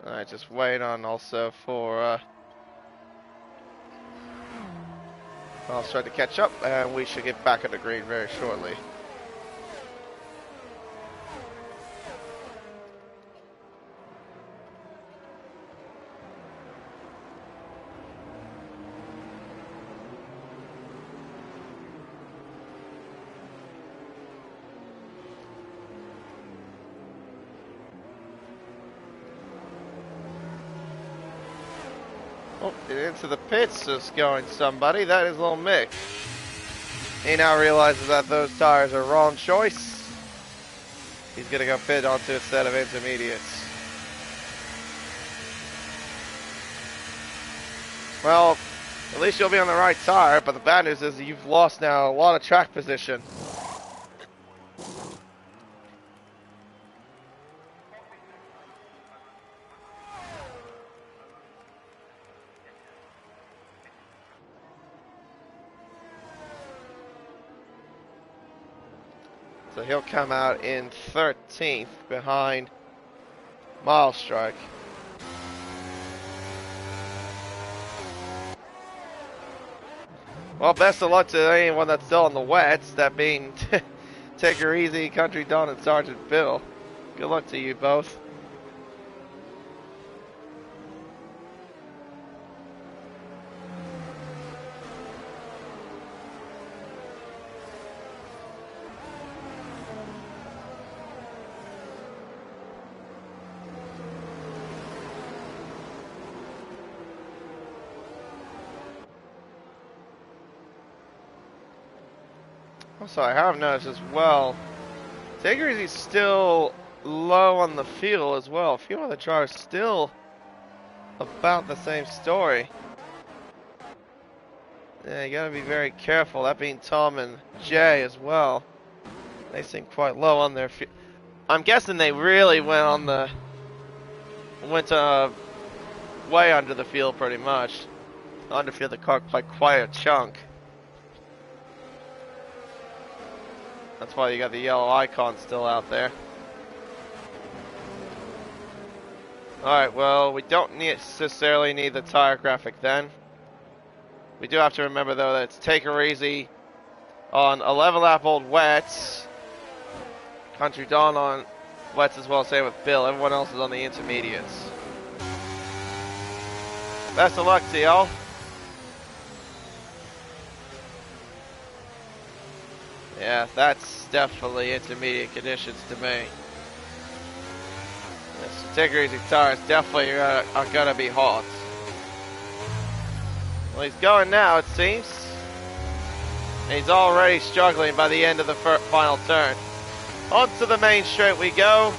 Alright, just wait on also for I'll start to catch up, and we should get back on the green very shortly. Oh, into the pits is going somebody. That is Little Mick. He now realizes that those tires are wrong choice. He's going to go pit onto a set of intermediates. Well, at least you'll be on the right tire, but the bad news is you've lost now a lot of track position. So he'll come out in 13th behind Milestrike. Well, best of luck to anyone that's still on the wets, that being Take Her Easy, Country Don, and Sergeant Bill. Good luck to you both. Also, I have noticed as well, Take It Easy's still low on the field as well. A few other drivers still about the same story. Yeah, you gotta be very careful. That being Tom and Jay as well. They seem quite low on their field. I'm guessing they really went way under the field pretty much. Underfield the car by quite a chunk. That's why you got the yellow icon still out there. Alright, well, we don't necessarily need the tire graphic then. We do have to remember though that it's Take Her Easy on 11 lap old wets. Country Dawn on wets as well, same with Bill. Everyone else is on the intermediates. Best of luck to y'all. Yeah, that's definitely intermediate conditions to me. Yes, Take Her Easy tires definitely are gonna be hot. Well, he's going now, it seems. And he's already struggling by the end of the final turn. Onto the main straight we go.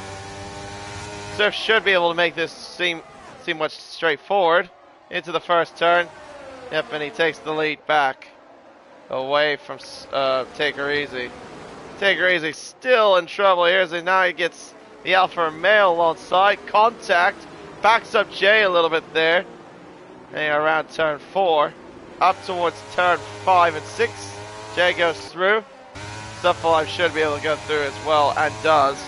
Surf should be able to make this seem much straightforward. Into the first turn. Yep, and he takes the lead back. Away from Take Her Easy. Take Her Easy still in trouble here as now he gets the Alfa Romeo alongside. Contact. Backs up Jay a little bit there. And around turn 4. Up towards turn 5 and 6. Jay goes through. Stuffalive should be able to go through as well, and does.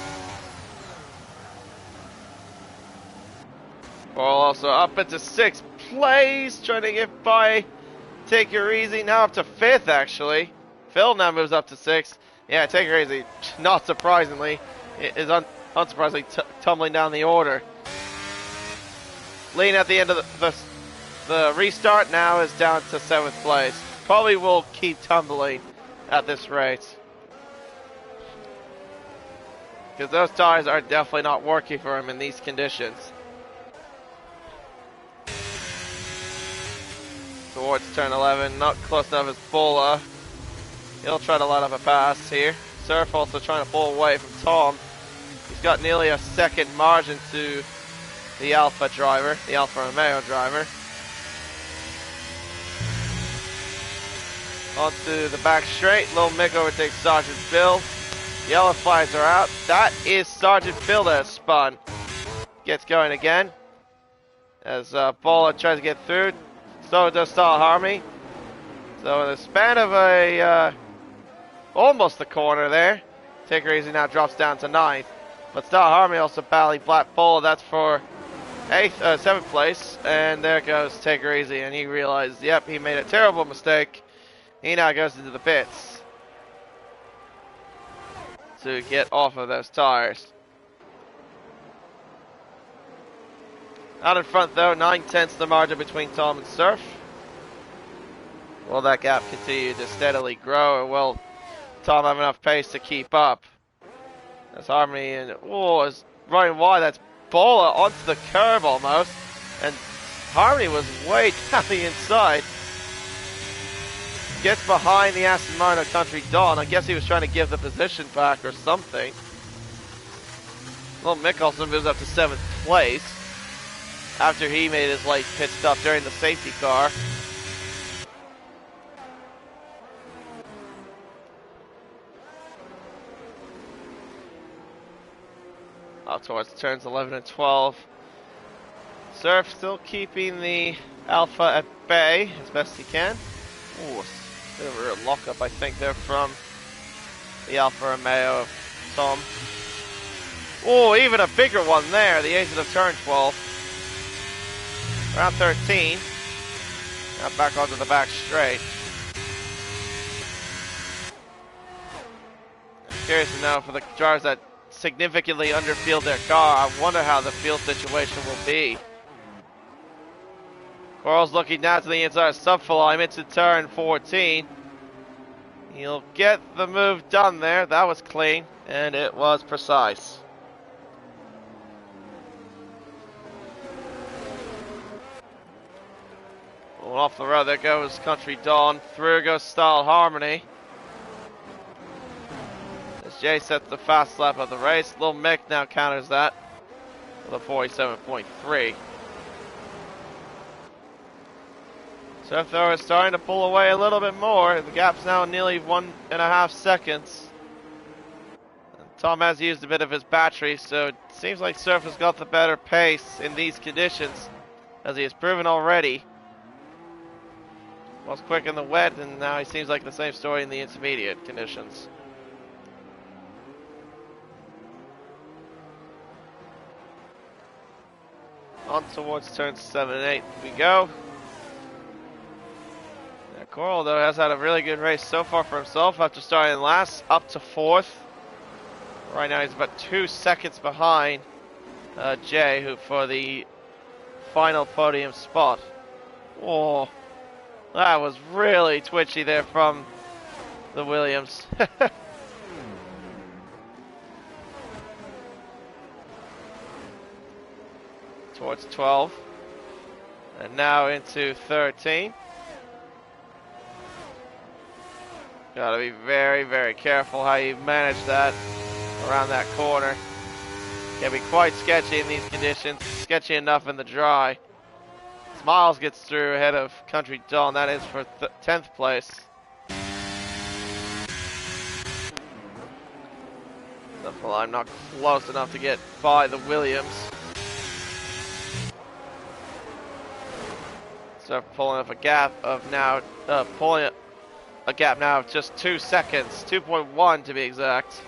Coral also up into 6th place, trying to get by Take Her Easy, now up to 5th actually. Phil now moves up to 6th. Yeah, Take Her Easy, not surprisingly, is unsurprisingly tumbling down the order. Lean at the end of the restart now is down to 7th place. Probably will keep tumbling at this rate. Because those tires are definitely not working for him in these conditions. Towards turn 11, not close enough as Bola. He'll try to line up a pass here. Surf also trying to pull away from Tom. He's got nearly a second margin to the Alfa driver, the Alfa Romeo driver. Onto the back straight, Lil Mick overtakes Sergeant Bill. Yellow flags are out. That is Sergeant Bill that has spun. Gets going again. As Bola tries to get through. So does Style Harmony. So in the span of almost the corner there, Take Her Easy now drops down to 9th. But Style Harmony also battling Black Bola. That's for 7th place. And there goes Take Her Easy. And he realized, yep, he made a terrible mistake. He now goes into the pits to get off of those tires. Out in front though, 9/10 the margin between Tom and Surf. Will that gap continue to steadily grow, or will Tom have enough pace to keep up? That's Harmony and is running wide. That's Bola onto the curb almost, and Harmony was way down the inside. Gets behind the Aston Martin Country Dawn. I guess he was trying to give the position back or something. Well, Mick also moves up to 7th place after he made his late pit stop during the safety car. Out towards turns 11 and 12. Surf still keeping the Alpha at bay as best he can. Ooh, bit of a real lockup, I think, there from the Alfa Romeo of Tom. Oh, even a bigger one there, the exit of turn 12. Around 13. Now back onto the back straight. I'm curious to know for the drivers that significantly underfield their car, I wonder how the field situation will be. Coral's looking down to the inside of Subfalime into turn 14. He'll get the move done there. That was clean, and it was precise. Well, off the road, there goes Country Dawn. Through goes Style Harmony. Jay sets the fast lap of the race. Lil Mick now counters that with a 47.3. Surf though is starting to pull away a little bit more. The gap's now nearly 1.5 seconds. Tom has used a bit of his battery, so it seems like Surf has got the better pace in these conditions, as he has proven already. Was quick in the wet, and now he seems like the same story in the intermediate conditions. On towards turns 7 and 8 we go. Now, Coral, though, has had a really good race so far for himself after starting last, up to 4th. Right now he's about 2 seconds behind Jay, who for the final podium spot. Whoa, that was really twitchy there from the Williams. Towards 12, and now into 13. Gotta be very, very careful how you manage that around that corner. Can be quite sketchy in these conditions, sketchy enough in the dry. Smiles gets through ahead of Country Dawn, that is for 10th place. I'm not close enough to get by the Williams. So pulling up a gap of now, pulling a gap now of just 2 seconds, 2.1 to be exact.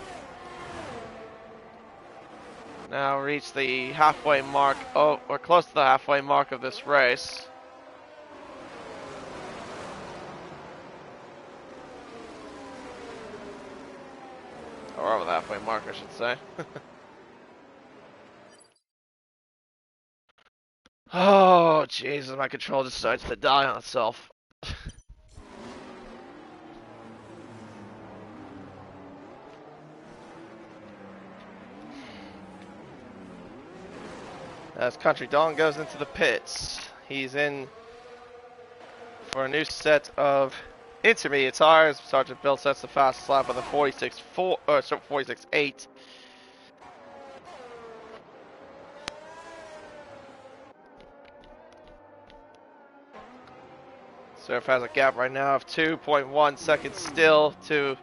Now reach the halfway mark, or close to the halfway mark of this race. Or over the halfway mark, I should say. Oh, Jesus, my control decides to die on itself. As Country Dawn goes into the pits, he's in for a new set of intermediate tires. Sergeant Bill sets the fastest lap with a 46.8. Surf has a gap right now of 2.1 seconds still to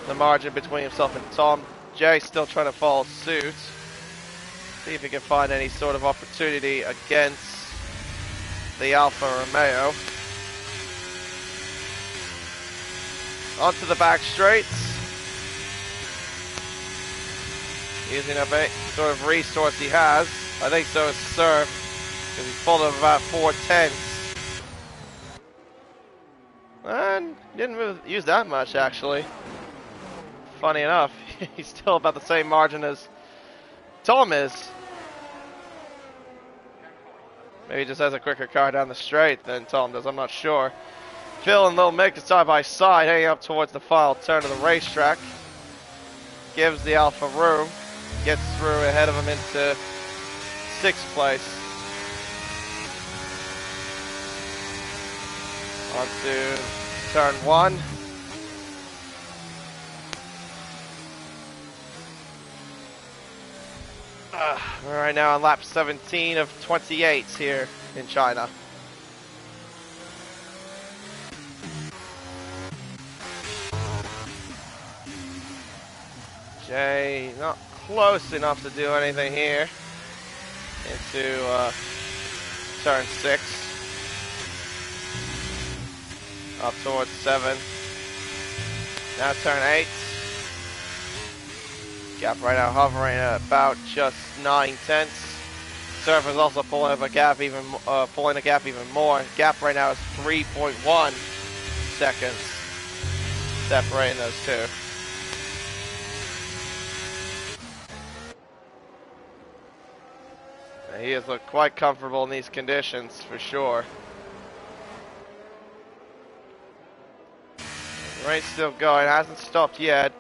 the margin between himself and Tom. Jay still trying to follow suit. See if he can find any sort of opportunity against the Alfa Romeo. Onto the back straights. Using a sort of resource he has. I think so is Surf, because he's pulled up about 4/10. And didn't use that much, actually. Funny enough, he's still about the same margin as Tom is. Maybe he just has a quicker car down the straight than Tom does, I'm not sure. Phil and Lil Mick are side by side, heading up towards the final turn of the racetrack. Gives the Alfa room. Gets through ahead of him into 6th place. On to turn 1. We're right now on lap 17 of 28 here in China. Jay not close enough to do anything here. Into turn 6. Up towards 7. Now turn 8. Gap right now hovering at about just 9/10. Surf is also pulling a gap even more. Gap right now is 3.1 seconds separating those two. He has looked quite comfortable in these conditions for sure. The race still going, hasn't stopped yet.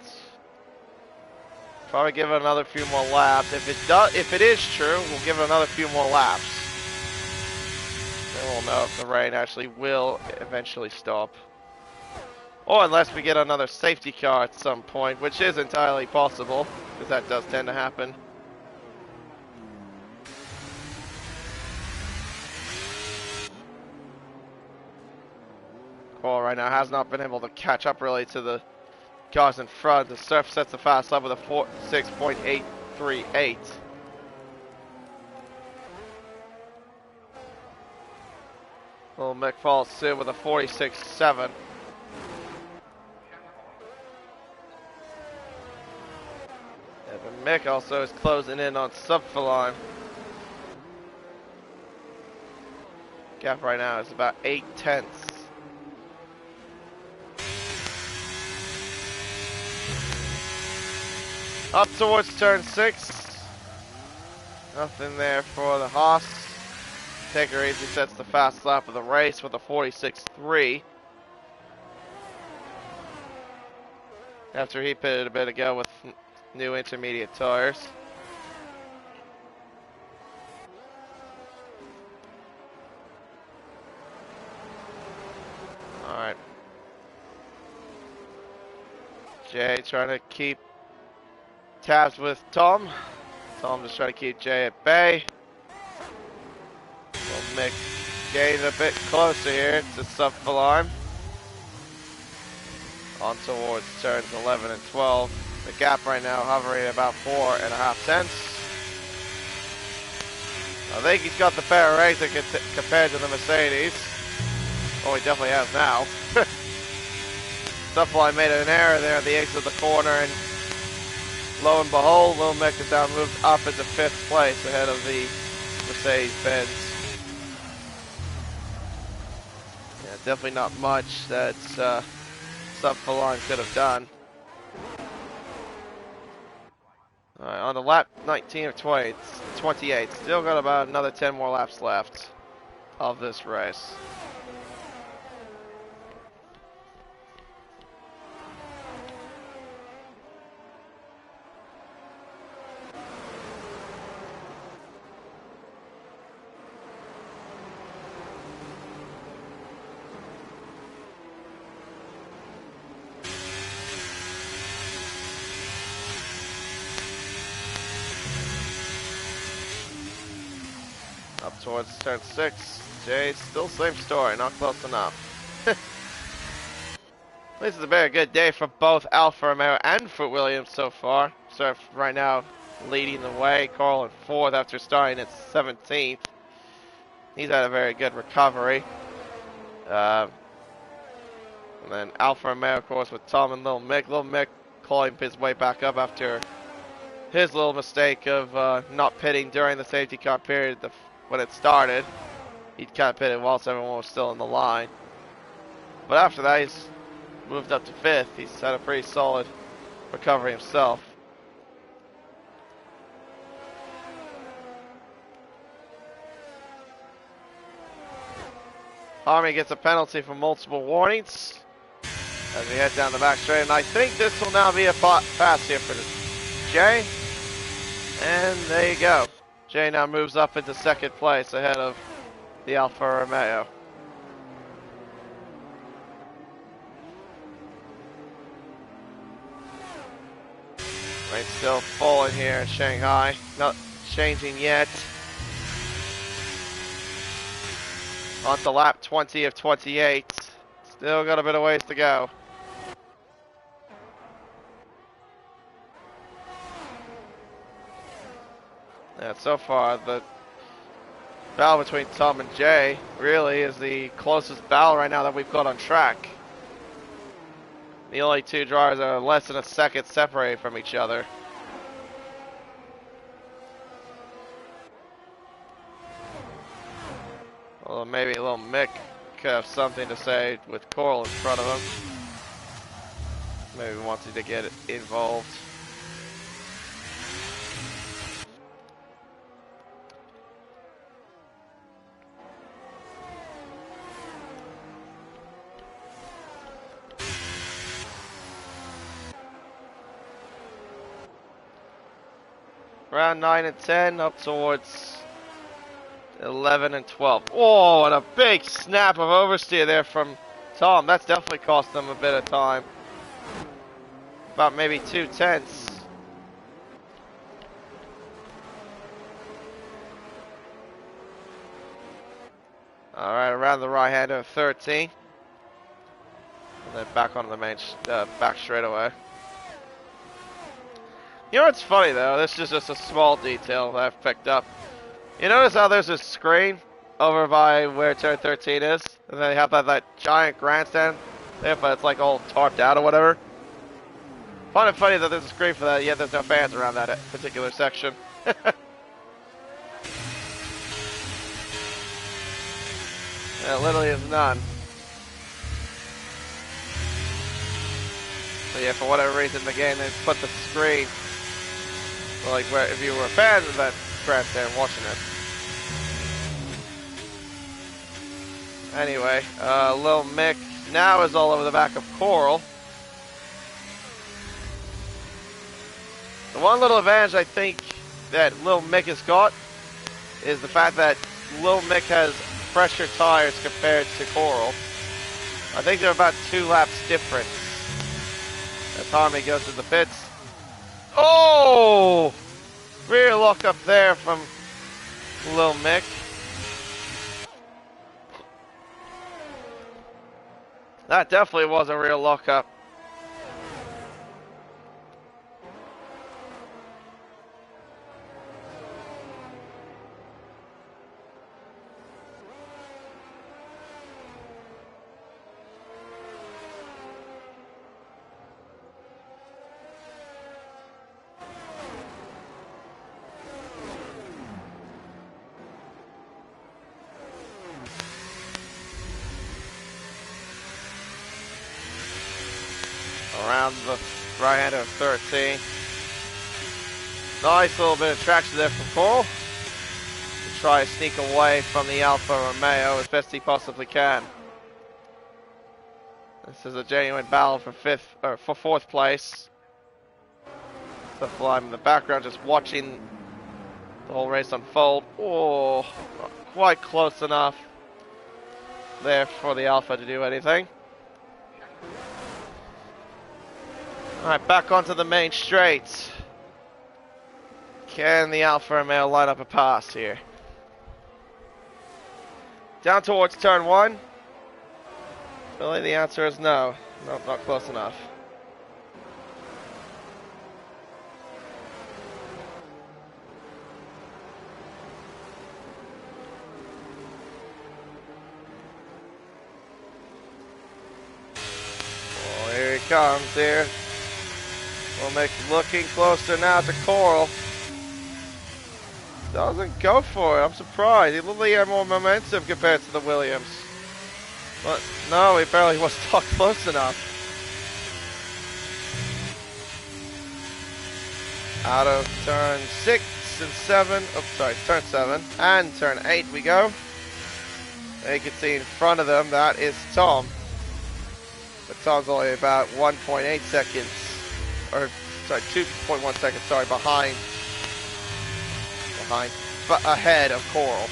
Probably give it another few more laps. If it is true, we'll give it another few more laps. Then we'll know if the rain actually will eventually stop. Or unless we get another safety car at some point, which is entirely possible, because that does tend to happen. Cole right now has not been able to catch up really to the cars in front. The Surf sets the fast lap with a 6.838. Little Mick follows suit with a 46.7. Mick also is closing in on Subfalon. Gap right now is about 0.8. Up towards turn 6. Nothing there for the Haas. Taker easy sets the fast lap of the race with a 46.3. After he pitted a bit ago with new intermediate tires. Alright. Jay trying to keep tabs with Tom. Tom just trying to keep Jay at bay. We'll make Jay a bit closer here to Subfalon. On towards turns 11 and 12. The gap right now hovering at about 4.5 tenths. I think he's got the better racer compared to the Mercedes. Oh, he definitely has now. Subfalon made an error there at the exit of the corner, and lo and behold, Lil Mick is now moved up into 5th place ahead of the Mercedes-Benz. Yeah, definitely not much that Subfalon could have done. Alright, on the lap 19 of 28. Still got about another 10 more laps left of this race. Up towards turn 6. Jay, still same story, not close enough. This is a very good day for both Alfa Romeo and for Williams so far. Surf right now leading the way. Carl in 4th after starting at 17th. He's had a very good recovery. And then Alfa Romeo, of course, with Tom and Lil Mick. Lil Mick clawing his way back up after his little mistake of not pitting during the safety car period when it started. He'd kind of pitted whilst everyone was still in the line. But after that, he's moved up to 5th. He's had a pretty solid recovery himself. Army gets a penalty for multiple warnings as we head down the back straight. And I think this will now be a pass here for Jay. And there you go. Jay now moves up into 2nd place ahead of the Alfa Romeo. Rain still falling here in Shanghai. Not changing yet. On to lap 20 of 28. Still got a bit of ways to go. Yeah, so far the battle between Tom and Jay really is the closest battle right now that we've got on track. The only two drivers are less than a second separated from each other. Although maybe a little Mick could have something to say with Coral in front of him. Maybe wanted to get involved. Round 9 and 10 up towards 11 and 12. Oh, and a big snap of oversteer there from Tom, that's definitely cost them a bit of time. About maybe 2/10. Alright, around the right hand of 13. And then back onto the main, back straight away. You know what's funny though? This is just a small detail that I've picked up. You notice how there's a screen over by where turn 13 is? And then they have that giant grandstand there, but it's like all tarped out or whatever. Find it funny that there's a screen for that, yet there's no fans around that particular section. There literally is none. So yeah, for whatever reason in the game they put the screen, like where if you were a fan of that grandstand watching it. Anyway, Lil Mick now is all over the back of Coral. The one little advantage I think that Lil Mick has got is the fact that Lil Mick has fresher tires compared to Coral. I think they're about 2 laps difference. As Harmony goes to the pits. Oh! Rear lock up there from Lil Mick. That definitely was a real lockup. Around the right hand of 13. Nice little bit of traction there from Coral. To try to sneak away from the Alfa Romeo as best he possibly can. This is a genuine battle for fourth place. So I'm in the background just watching the whole race unfold. Oh, not quite close enough there for the Alfa to do anything. Alright, back onto the main straight. Can the Alfa Romeo line up a pass here? Down towards turn 1. Really, the answer is no. Nope, not close enough. Oh, here he comes here. We'll make looking closer now to Coral. Doesn't go for it. I'm surprised. He literally had more momentum compared to the Williams. But no, he barely was not close enough. Out of turn 6 and 7. Oh, sorry, turn 7 and turn 8 we go. And you can see in front of them that is Tom. But Tom's only about 1.8 seconds. Or sorry, 2.1 seconds, sorry, but ahead of Coral.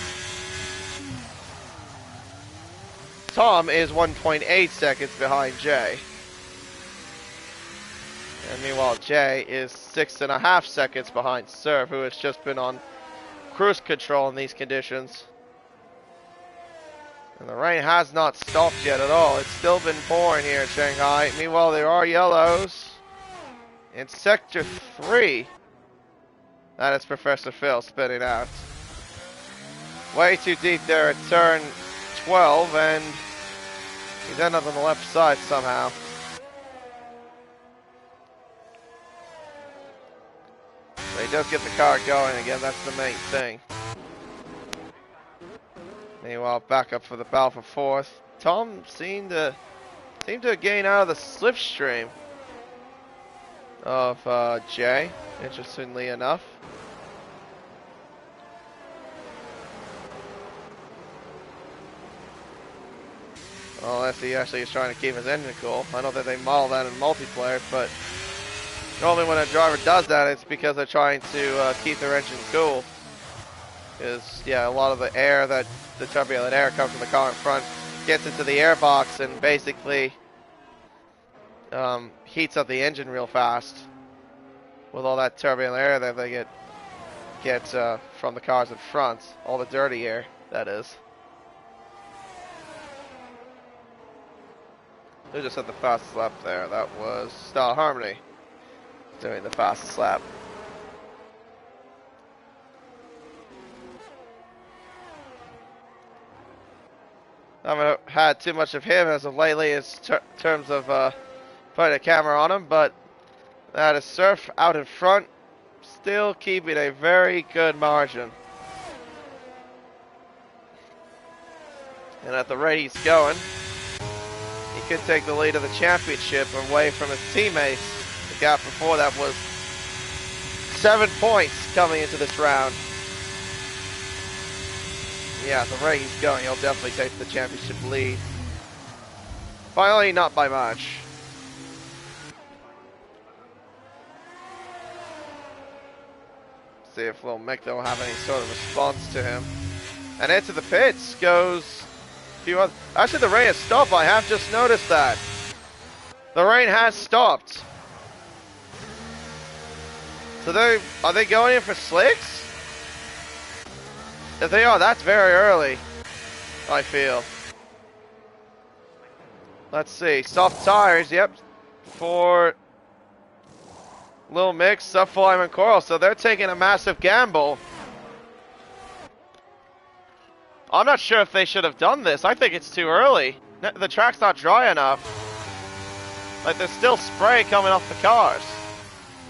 Tom is 1.8 seconds behind Jay. And meanwhile, Jay is 6.5 seconds behind Serve, who has just been on cruise control in these conditions. And the rain has not stopped yet at all. It's still been pouring here in Shanghai. Meanwhile, there are yellows. In Sector 3, that is Professor Phil spinning out. Way too deep there at turn 12, and he's ended up on the left side somehow. So he does get the car going again, that's the main thing. Meanwhile, back up for the battle for fourth. Tom seemed to gain out of the slipstream of Jay, interestingly enough. Well, unless he actually is trying to keep his engine cool. I know that they model that in multiplayer, but normally when a driver does that, it's because they're trying to keep their engine cool. Because, yeah, a lot of the air that air comes from the car in front gets into the airbox and basically heats up the engine real fast with all that turbulent air that they get from the cars in front, all the dirty air, that is. Who just had the fastest lap there? That was Star Harmony doing the fastest lap. I haven't had too much of him as of lately in terms of putting a camera on him, but that is Surf out in front, still keeping a very good margin. And at the rate he's going, he could take the lead of the championship away from his teammates. The gap before that was 7 points coming into this round. Yeah, the rate he's going, he'll definitely take the championship lead. Finally, not by much. See if Lil Mick will have any sort of response to him. And into the pits goes a few other. Actually, the rain has stopped. I have just noticed that. The rain has stopped. So are they going in for slicks? If they are, that's very early, I feel. Let's see. Soft tires, yep. For Lil Mix, Subflame, and Coral. So they're taking a massive gamble. I'm not sure if they should have done this. I think it's too early. The track's not dry enough. Like, there's still spray coming off the cars.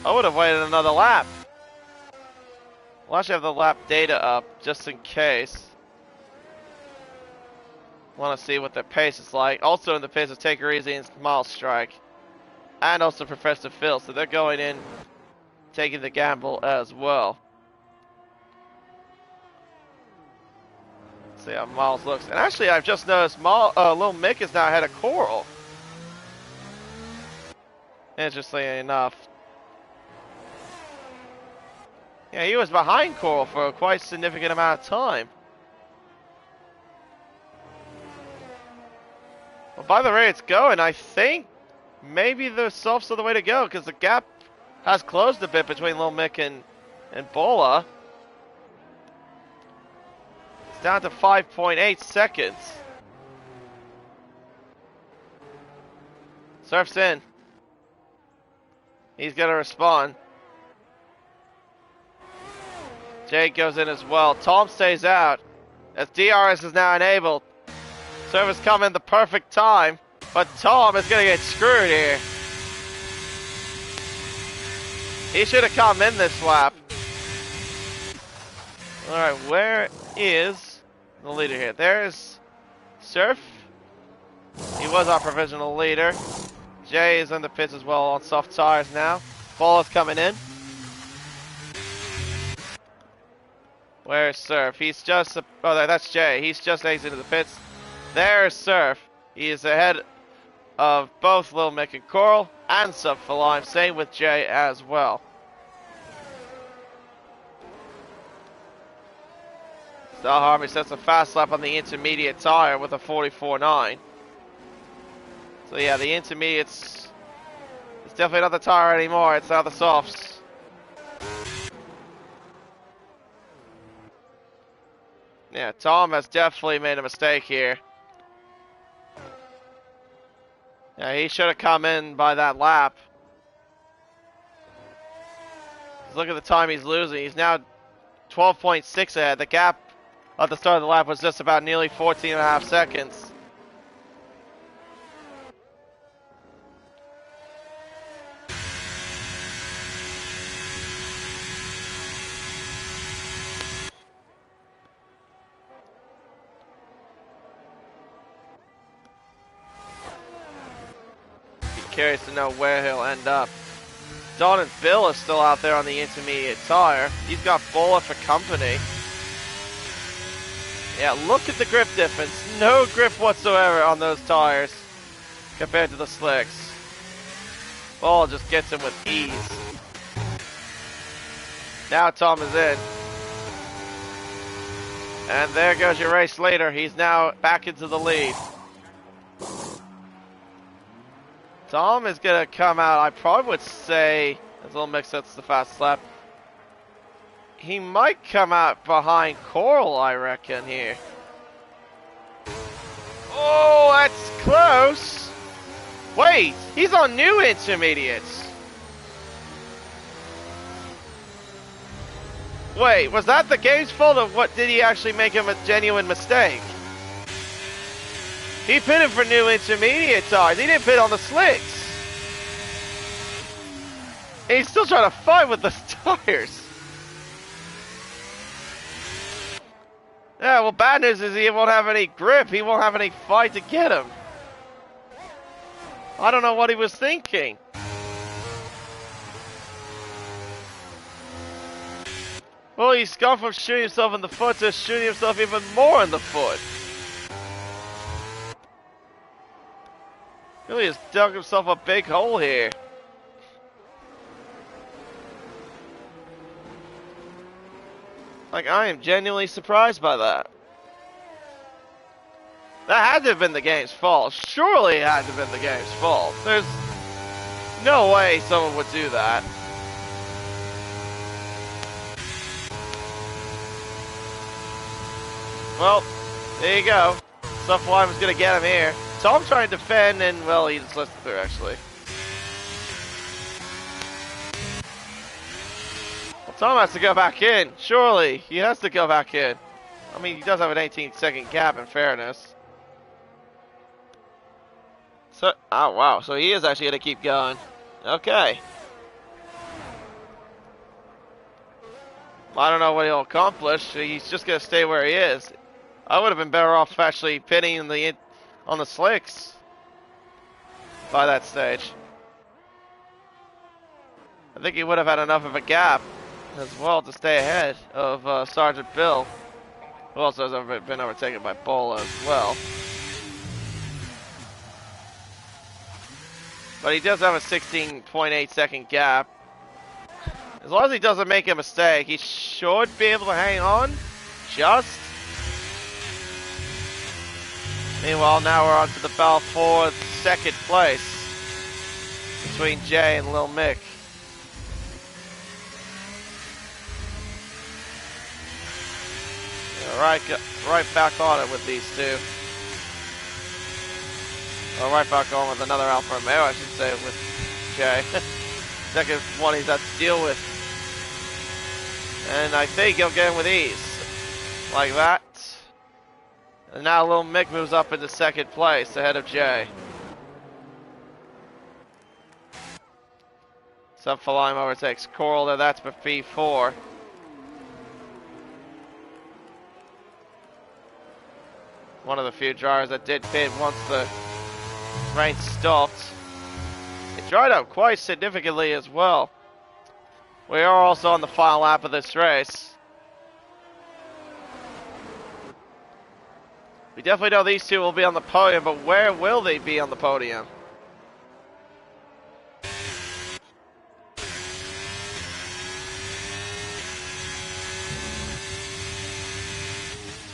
I would have waited another lap. We'll actually have the lap data up, just in case. Want to see what their pace is like. Also in the pace of Take Her Easy and Smile Strike. And also Professor Phil. So they're going in, taking the gamble as well. Let's see how Miles looks. And actually, I've just noticed Lil Mick is now ahead of Coral. Interestingly enough. Yeah, he was behind Coral for a quite significant amount of time. Well, by the way it's going, I think maybe the softs are the way to go, because the gap has closed a bit between Lil Mick and Bola. It's down to 5.8 seconds. Surf's in. He's going to respond. Jake goes in as well. Tom stays out as DRS is now enabled. Service come in the perfect time, but Tom is going to get screwed here. He should have come in this lap. Alright, where is the leader here? There's Surf. He was our provisional leader. Jay is in the pits as well on soft tires now. Ball is coming in. Where's Surf? He's just... Oh, that's Jay. He's just exited the pits. There's Surf. He is ahead of both Lil Mick and Coral and Subflime. Same with Jay as well. Star Harmony sets a fast lap on the intermediate tire with a 44.9. So yeah, the intermediates... It's definitely not the tire anymore. It's now the softs. Yeah, Tom has definitely made a mistake here. Yeah, he should have come in by that lap. Look at the time he's losing. He's now 12.6 ahead. The gap at the start of the lap was just about nearly 14.5 seconds. Curious to know where he'll end up. Don and Bill are still out there on the intermediate tire. He's got Bola for company. Yeah, look at the grip difference. No grip whatsoever on those tires compared to the slicks. Bola just gets him with ease. Now Tom is in. And there goes your race leader. He's now back into the lead. Tom is going to come out, I probably would say, as Little Mick sets the fast lap, he might come out behind Coral, I reckon, here. Oh, that's close. Wait, he's on new intermediates. Wait, was that the game's fault, or what? Did he actually make him a genuine mistake? He pitted for new intermediate tires. He didn't pit on the slicks. And he's still trying to fight with the tires. Yeah, well, bad news is he won't have any grip. He won't have any fight to get him. I don't know what he was thinking. Well, he's gone from shooting himself in the foot to shooting himself even more in the foot. Really has dug himself a big hole here. Like, I am genuinely surprised by that. That had to have been the game's fault. Surely it had to have been the game's fault. There's no way someone would do that. Well, there you go. Suffline was going to get him here. Tom trying to defend, and, well, he just left it through, actually. Well, Tom has to go back in. Surely, he has to go back in. I mean, he does have an 18-second gap, in fairness. So, oh, wow. So he is actually going to keep going. Okay. I don't know what he'll accomplish. He's just going to stay where he is. I would have been better off actually pitting on the slicks by that stage. I think he would have had enough of a gap as well to stay ahead of Sergeant Bill, who also has been overtaken by Bola as well. But he does have a 16.8 second gap. As long as he doesn't make a mistake, he should be able to hang on. Just. Meanwhile, now we're on to the battle for second place between Jay and Lil Mick. Yeah, right back on it with these two. Well, right back on with another Alfa Romeo, I should say, with Jay. Second one he's had to deal with. And I think he'll get him with ease. Like that. And now Lil Mick moves up into second place ahead of Jay. Subfalime overtakes Coral, though that's for P4. One of the few drivers that did pit once the rain stopped. It dried up quite significantly as well. We are also on the final lap of this race. We definitely know these two will be on the podium, but where will they be on the podium?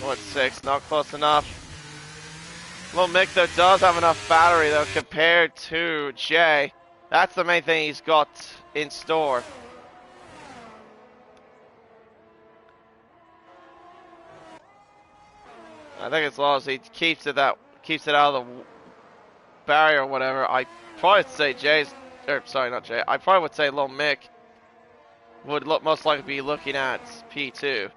What, 6? Not close enough. Lil Mick, though, does have enough battery, though, compared to Jay. That's the main thing he's got in store. I think as long as he keeps it out of the barrier or whatever, I probably would say sorry, not Jay. I probably would say Lil Mick would most likely be looking at P2.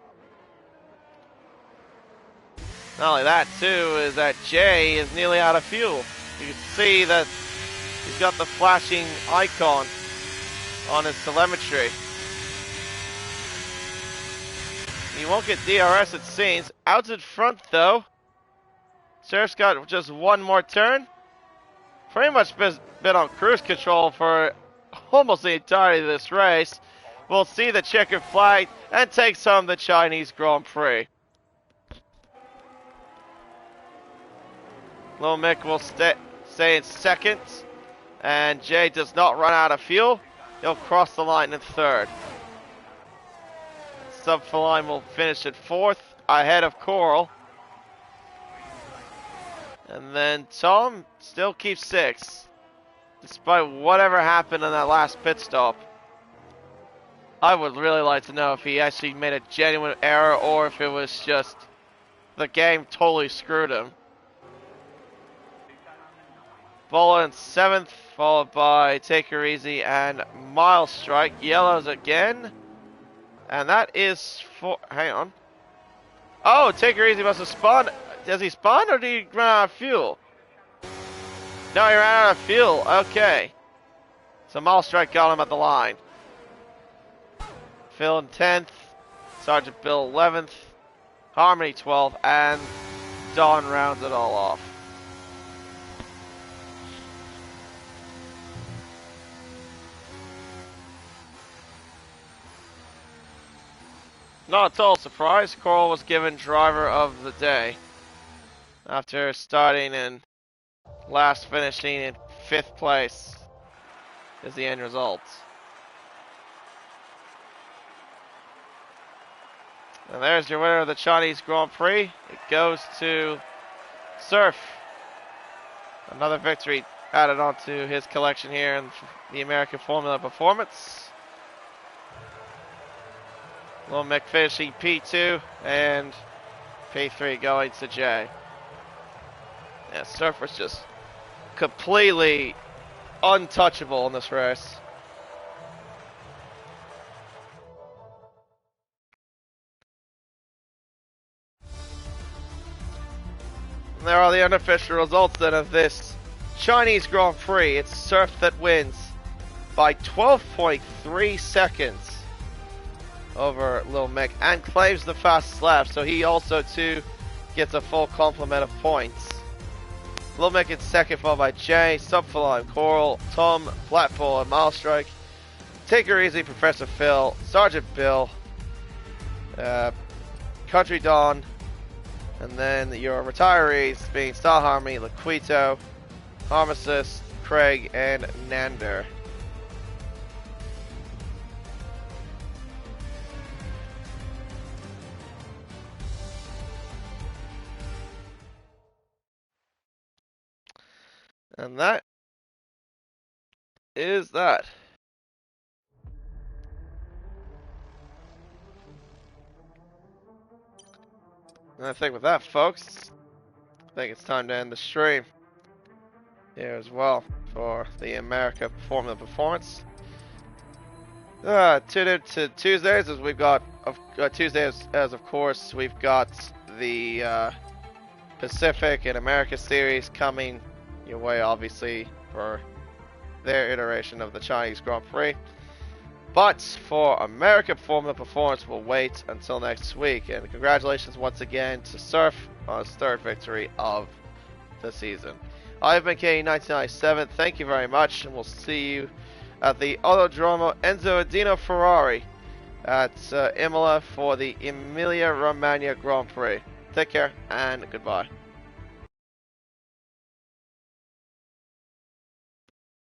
Not only that, too, is that Jay is nearly out of fuel. You can see that he's got the flashing icon on his telemetry. He won't get DRS, it seems. Out in front, though. Surf's got just one more turn. Pretty much been on cruise control for almost the entirety of this race. We'll see the checkered flag and takes home the Chinese Grand Prix. Lil Mick will stay in second. And Jay does not run out of fuel. He'll cross the line in third. Subfalime will finish at fourth, ahead of Coral. And then Tom still keeps 6. despite whatever happened in that last pit stop. I would really like to know if he actually made a genuine error or if it was just the game totally screwed him. Bola in 7th, followed by Take Her Easy and Miles Strike. Yellows again. And that is for... Hang on. Oh, Take Her Easy must have spawned. Does he spawn or did he run out of fuel? No, he ran out of fuel. Okay. So Miles Strike got him at the line. Phil in 10th. Sergeant Bill 11th. Harmony 12th. And Don rounds it all off. Not at all surprised, Coral was given driver of the day after starting and last finishing in 5th place is the end result. And there's your winner of the Chinese Grand Prix. It goes to Surf. Another victory added onto his collection here in the American Formula Performance. Lil Mick finishing P2 and P3 going to Jay. Yeah, Surf was just completely untouchable in this race. And there are the unofficial results then of this Chinese Grand Prix. It's Surf that wins by 12.3 seconds over Lil Mick and claims the fastest lap, so he also too gets a full complement of points. Lil Mick in 2nd, followed by Jay, Subfalime, Coral, Tom, Flatball, and Miles Strike. Take Her Easy, Professor Phil, Sergeant Bill, Country Dawn, and then your retirees being Star Harmony, Laquito, Armistice, Craig, and Nander. And that is that. And I think with that, folks, I think it's time to end the stream here as well for the America Formula Performance. Tune in to Tuesdays as we've got Tuesdays as of course we've got the Pacific and America series coming your way, obviously, for their iteration of the Chinese Grand Prix. But for American Formula Performance, we'll wait until next week. And congratulations once again to Surf on his 3rd victory of the season. I've been K1997. Thank you very much, and we'll see you at the Autodromo Enzo Adino Ferrari at Imola for the Emilia Romagna Grand Prix. Take care and goodbye.